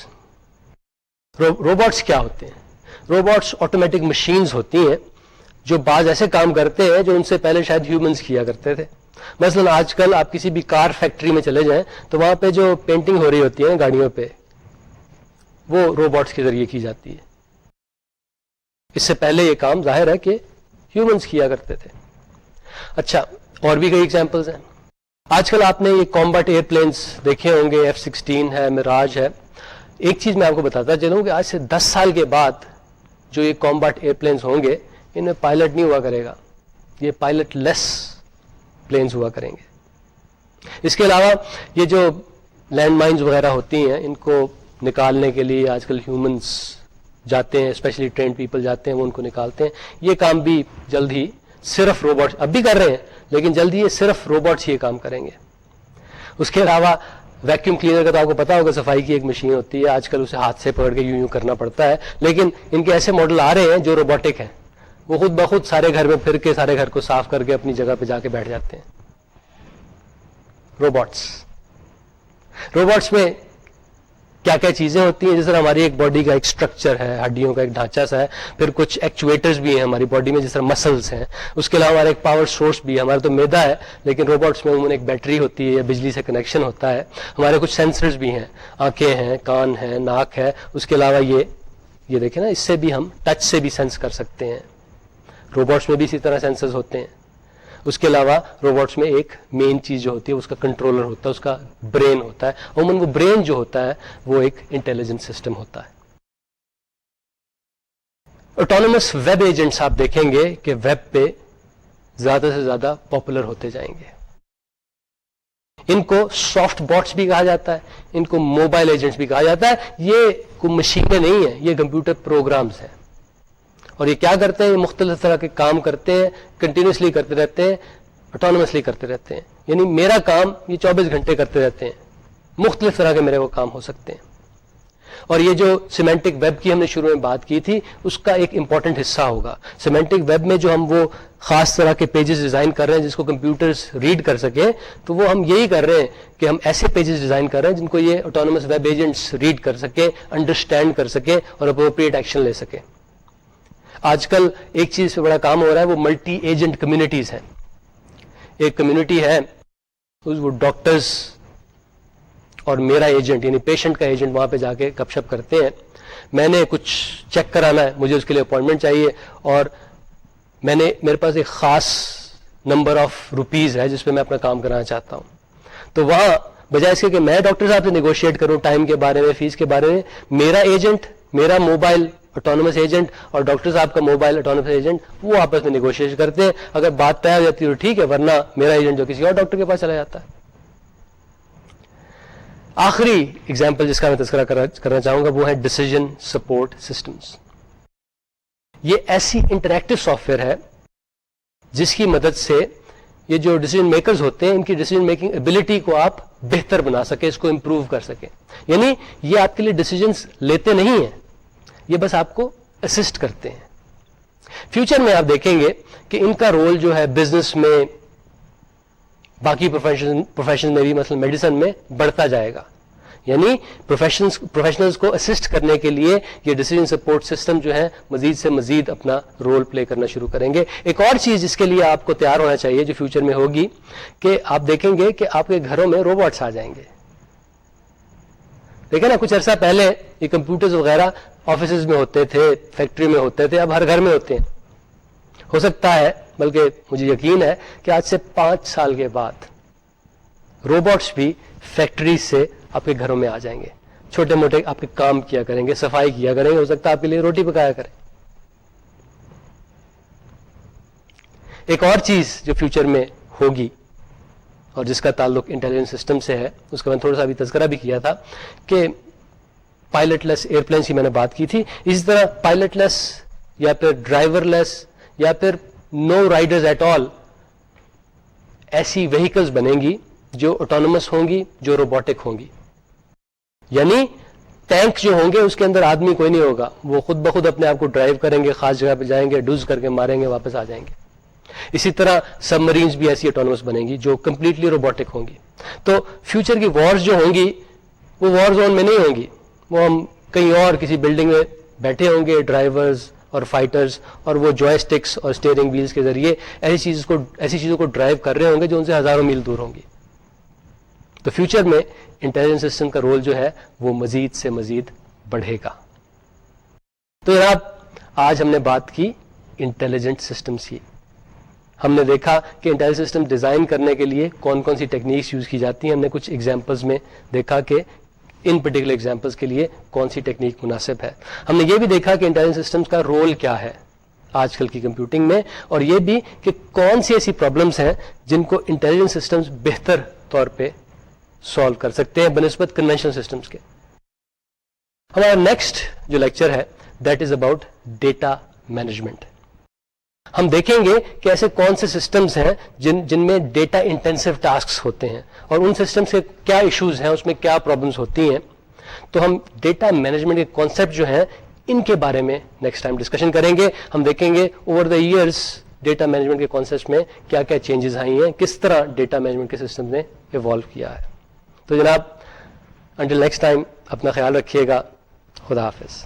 روبوٹس کیا ہوتے ہیں؟ روبوٹس آٹومیٹک مشینز ہوتی ہیں جو بعض ایسے کام کرتے ہیں جو ان سے پہلے شاید ہیومنز کیا کرتے تھے. مثلا آج کل آپ کسی بھی کار فیکٹری میں چلے جائیں تو وہاں پہ جو پینٹنگ ہو رہی ہوتی ہے گاڑیوں پہ, وہ روبوٹس کے ذریعے کی جاتی ہے. اس سے پہلے یہ کام ظاہر ہے کہ ہیومنز کیا کرتے تھے. اچھا, اور بھی کئی ایگزامپلز ہیں. آج کل آپ نے یہ کامبیٹ ایئر پلینس دیکھے ہوں گے, F-16 ہے, میراج ہے. ایک چیز میں آپ کو بتاتا چلوں کہ آج سے 10 سال کے بعد جو یہ کامبیٹ ایئر پلینس ہوں گے ان میں پائلٹ نہیں ہوا کرے گا, یہ پائلٹ لیس پلینز ہوا کریں گے. اس کے علاوہ یہ جو لینڈ مائنز وغیرہ ہوتی ہیں ان کو نکالنے کے لیے آج کل ہیومنز جاتے ہیں, اسپیشلی ٹرینڈ پیپل جاتے ہیں, وہ ان کو نکالتے ہیں. یہ کام بھی جلد ہی صرف روبوٹس اب بھی کر رہے ہیں, لیکن جلد ہی یہ صرف روبوٹس یہ کام کریں گے. اس کے علاوہ ویکیوم کلینر کا تو آپ کو پتا ہوگا, صفائی کی ایک مشین ہوتی ہے, آج کل اسے ہاتھ سے پکڑ کے یوں کرنا پڑتا ہے, لیکن ان کے ایسے ماڈل آ رہے ہیں جو روبوٹک ہیں, وہ خود بخود سارے گھر میں پھر کے سارے گھر کو صاف کر کے اپنی جگہ پہ جا کے بیٹھ جاتے ہیں. روبوٹس میں کیا کیا چیزیں ہوتی ہیں, جس طرح ہماری ایک باڈی کا ایک سٹرکچر ہے, ہڈیوں کا ایک ڈھانچہ سا ہے, پھر کچھ ایکچویٹرز بھی ہیں ہماری باڈی میں جس طرح مسلس ہیں. اس کے علاوہ ہمارا ایک پاور سورس بھی ہے, ہمارا تو میدا ہے, لیکن روبوٹس میں عموماً ایک بیٹری ہوتی ہے یا بجلی سے کنیکشن ہوتا ہے. ہمارے کچھ سینسرز بھی ہیں, آنکھیں ہیں, کان ہیں, ناک ہے. اس کے علاوہ یہ دیکھیں نا, اس سے بھی ہم ٹچ سے بھی سینس کر سکتے ہیں. روبوٹس میں بھی اسی طرح سینسرز ہوتے ہیں. اس کے علاوہ روبوٹس میں ایک مین چیز جو ہوتی ہے اس کا کنٹرولر ہوتا ہے, اس کا برین ہوتا ہے. عموماً وہ برین جو ہوتا ہے وہ ایک انٹیلیجنٹ سسٹم ہوتا ہے. آٹونومس ویب ایجنٹس آپ دیکھیں گے کہ ویب پہ زیادہ سے زیادہ پاپولر ہوتے جائیں گے. ان کو سافٹ باٹس بھی کہا جاتا ہے, ان کو موبائل ایجنٹس بھی کہا جاتا ہے. یہ کوئی مشینیں نہیں ہیں, یہ کمپیوٹر پروگرامز ہیں. اور یہ کیا کرتے ہیں, یہ مختلف طرح کے کام کرتے ہیں, کنٹینیوسلی کرتے رہتے ہیں, آٹونومسلی کرتے رہتے ہیں. یعنی میرا کام یہ 24 گھنٹے کرتے رہتے ہیں, مختلف طرح کے میرے وہ کام ہو سکتے ہیں. اور یہ جو سیمینٹک ویب کی ہم نے شروع میں بات کی تھی اس کا ایک امپورٹنٹ حصہ ہوگا. سیمینٹک ویب میں جو ہم وہ خاص طرح کے پیجز ڈیزائن کر رہے ہیں جس کو کمپیوٹرز ریڈ کر سکیں, تو وہ ہم یہی کر رہے ہیں کہ ہم ایسے پیجز ڈیزائن کر رہے ہیں جن کو یہ آٹونومس ویب ایجنٹس ریڈ کر سکیں, انڈرسٹینڈ کر سکیں اور اپروپریٹ ایکشن لے سکیں. آج کل ایک چیز پہ بڑا کام ہو رہا ہے, وہ ملٹی ایجنٹ کمیونٹیز ہیں. ایک کمیونٹی ہے وہ ڈاکٹرز اور میرا ایجنٹ یعنی پیشنٹ کا ایجنٹ وہاں پہ جا کے گپ شپ کرتے ہیں. میں نے کچھ چیک کرانا ہے, مجھے اس کے لیے اپوائنٹمنٹ چاہیے, اور میرے پاس ایک خاص نمبر آف روپیز ہے جس پہ میں اپنا کام کرانا چاہتا ہوں. تو وہاں بجائے اس کے کہ میں ڈاکٹر صاحب سے نیگوشیٹ کروں ٹائم کے بارے میں, فیس کے بارے میں, میرا ایجنٹ میرا موبائل آٹونومس ایجنٹ اور ڈاکٹر صاحب کا موبائل آٹونومس ایجنٹ وہ آپس میں نیگوشیٹ کرتے ہیں. اگر بات طے ہو جاتی ہے تو ٹھیک ہے, ورنہ میرا ایجنٹ جو کسی اور ڈاکٹر کے پاس چلا جاتا ہے. آخری ایگزامپل جس کا میں تذکرہ کرنا چاہوں گا وہ ہے ڈیسیژن سپورٹ سسٹمز. یہ ایسی انٹریکٹیو سافٹ ویئر ہے جس کی مدد سے یہ جو ڈیسیژن میکرز ہوتے ہیں ان کی ڈیسیژن میکنگ ایبلٹی کو آپ بہتر بنا سکیں, اس کو امپروو کر سکیں. یعنی یہ آپ کے لیے ڈیسیژنز لیتے نہیں ہیں, یہ بس آپ کو اسسٹ کرتے ہیں. فیوچر میں آپ دیکھیں گے کہ ان کا رول جو ہے بزنس میں, باقی پروفیشن میں بھی, مثلا میڈیسن میں بڑھتا جائے گا. یعنی پروفیشنلز کو اسسٹ کرنے کے لیے یہ ڈیسیژن سپورٹ سسٹم جو ہے مزید سے مزید اپنا رول پلے کرنا شروع کریں گے. ایک اور چیز جس کے لیے آپ کو تیار ہونا چاہیے جو فیوچر میں ہوگی کہ آپ دیکھیں گے کہ آپ کے گھروں میں روبوٹس آ جائیں گے. دیکھیں نا, کچھ عرصہ پہلے یہ کمپیوٹرز وغیرہ آفیسز میں ہوتے تھے, فیکٹری میں ہوتے تھے, اب ہر گھر میں ہوتے ہیں. ہو سکتا ہے, بلکہ مجھے یقین ہے کہ آج سے 5 سال کے بعد روبوٹس بھی فیکٹری سے آپ کے گھروں میں آ جائیں گے, چھوٹے موٹے آپ کے کام کیا کریں گے, صفائی کیا کریں گے, ہو سکتا ہے آپ کے لیے روٹی پکایا کریں. ایک اور چیز جو فیوچر میں ہوگی اور جس کا تعلق انٹیلیجنس سسٹم سے ہے, اس کا میں تھوڑا سا ابھی تذکرہ بھی کیا تھا کہ پائلٹ لیس ایئرپلینس کی میں نے بات کی تھی. اسی طرح پائلٹ لیس یا پھر ڈرائیور لیس یا پھر نو رائڈرز ایٹ آل ایسی وہیکلز بنیں گی جو آٹونومس ہوں گی, جو روبوٹک ہوں گی. یعنی ٹینک جو ہوں گے اس کے اندر آدمی کوئی نہیں ہوگا, وہ خود بخود اپنے آپ کو ڈرائیو کریں گے, خاص جگہ پہ جائیں گے, ڈوز کر کے ماریں گے, واپس آ جائیں گے. اسی طرح سب مرینز بھی ایسی آٹونومس بنیں گی جو کمپلیٹلی روبوٹک ہوں گی. تو فیوچر کی وارز جو ہوں گی وہ وار زون میں نہیں ہوں گی, وہ ہم کہیں اور کسی بلڈنگ میں بیٹھے ہوں گے, ڈرائیورز اور فائٹرز, اور وہ جوائے اسٹکس اور اسٹیئرنگ ویلز کے ذریعے ایسی چیزوں کو ڈرائیو کر رہے ہوں گے جو ان سے ہزاروں میل دور ہوں گی. تو فیوچر میں انٹیلیجنس سسٹم کا رول جو ہے وہ مزید سے مزید بڑھے گا. تو جناب آج ہم نے بات کی انٹیلیجنٹ سسٹمز کی. ہم نے دیکھا کہ انٹیلیجنٹ سسٹم ڈیزائن کرنے کے لیے کون کون سی ٹیکنیکس یوز کی جاتی ہیں. ہم نے کچھ ایگزامپلز میں دیکھا کہ ان پرٹیکولر ایگزامپلز کے لیے کون سی ٹیکنیک مناسب ہے. ہم نے یہ بھی دیکھا کہ انٹیلیجنٹ سسٹمز کا رول کیا ہے آج کل کی کمپیوٹنگ میں, اور یہ بھی کہ کون سی ایسی پرابلمس ہیں جن کو انٹیلیجنٹ سسٹمز بہتر طور پہ سالو کر سکتے ہیں بنسبت کنونشنل سسٹمز کے. ہمارا نیکسٹ جو لیکچر ہے that is about data management. ہم دیکھیں گے کہ ایسے کون سے سسٹمز ہیں جن میں ڈیٹا انٹینسو ٹاسکس ہوتے ہیں اور ان سسٹمز کے کیا ایشوز ہیں, اس میں کیا پرابلمس ہوتی ہیں. تو ہم ڈیٹا مینجمنٹ کے کانسیپٹ جو ہیں ان کے بارے میں نیکسٹ ٹائم ڈسکشن کریں گے. ہم دیکھیں گے over the years data management کے کانسیپٹ میں کیا کیا چینجز آئی ہیں, کس طرح ڈیٹا مینجمنٹ کے سسٹم نے ایوالو کیا ہے. تو جناب انٹل نیکسٹ ٹائم اپنا خیال رکھیے گا. خدا حافظ.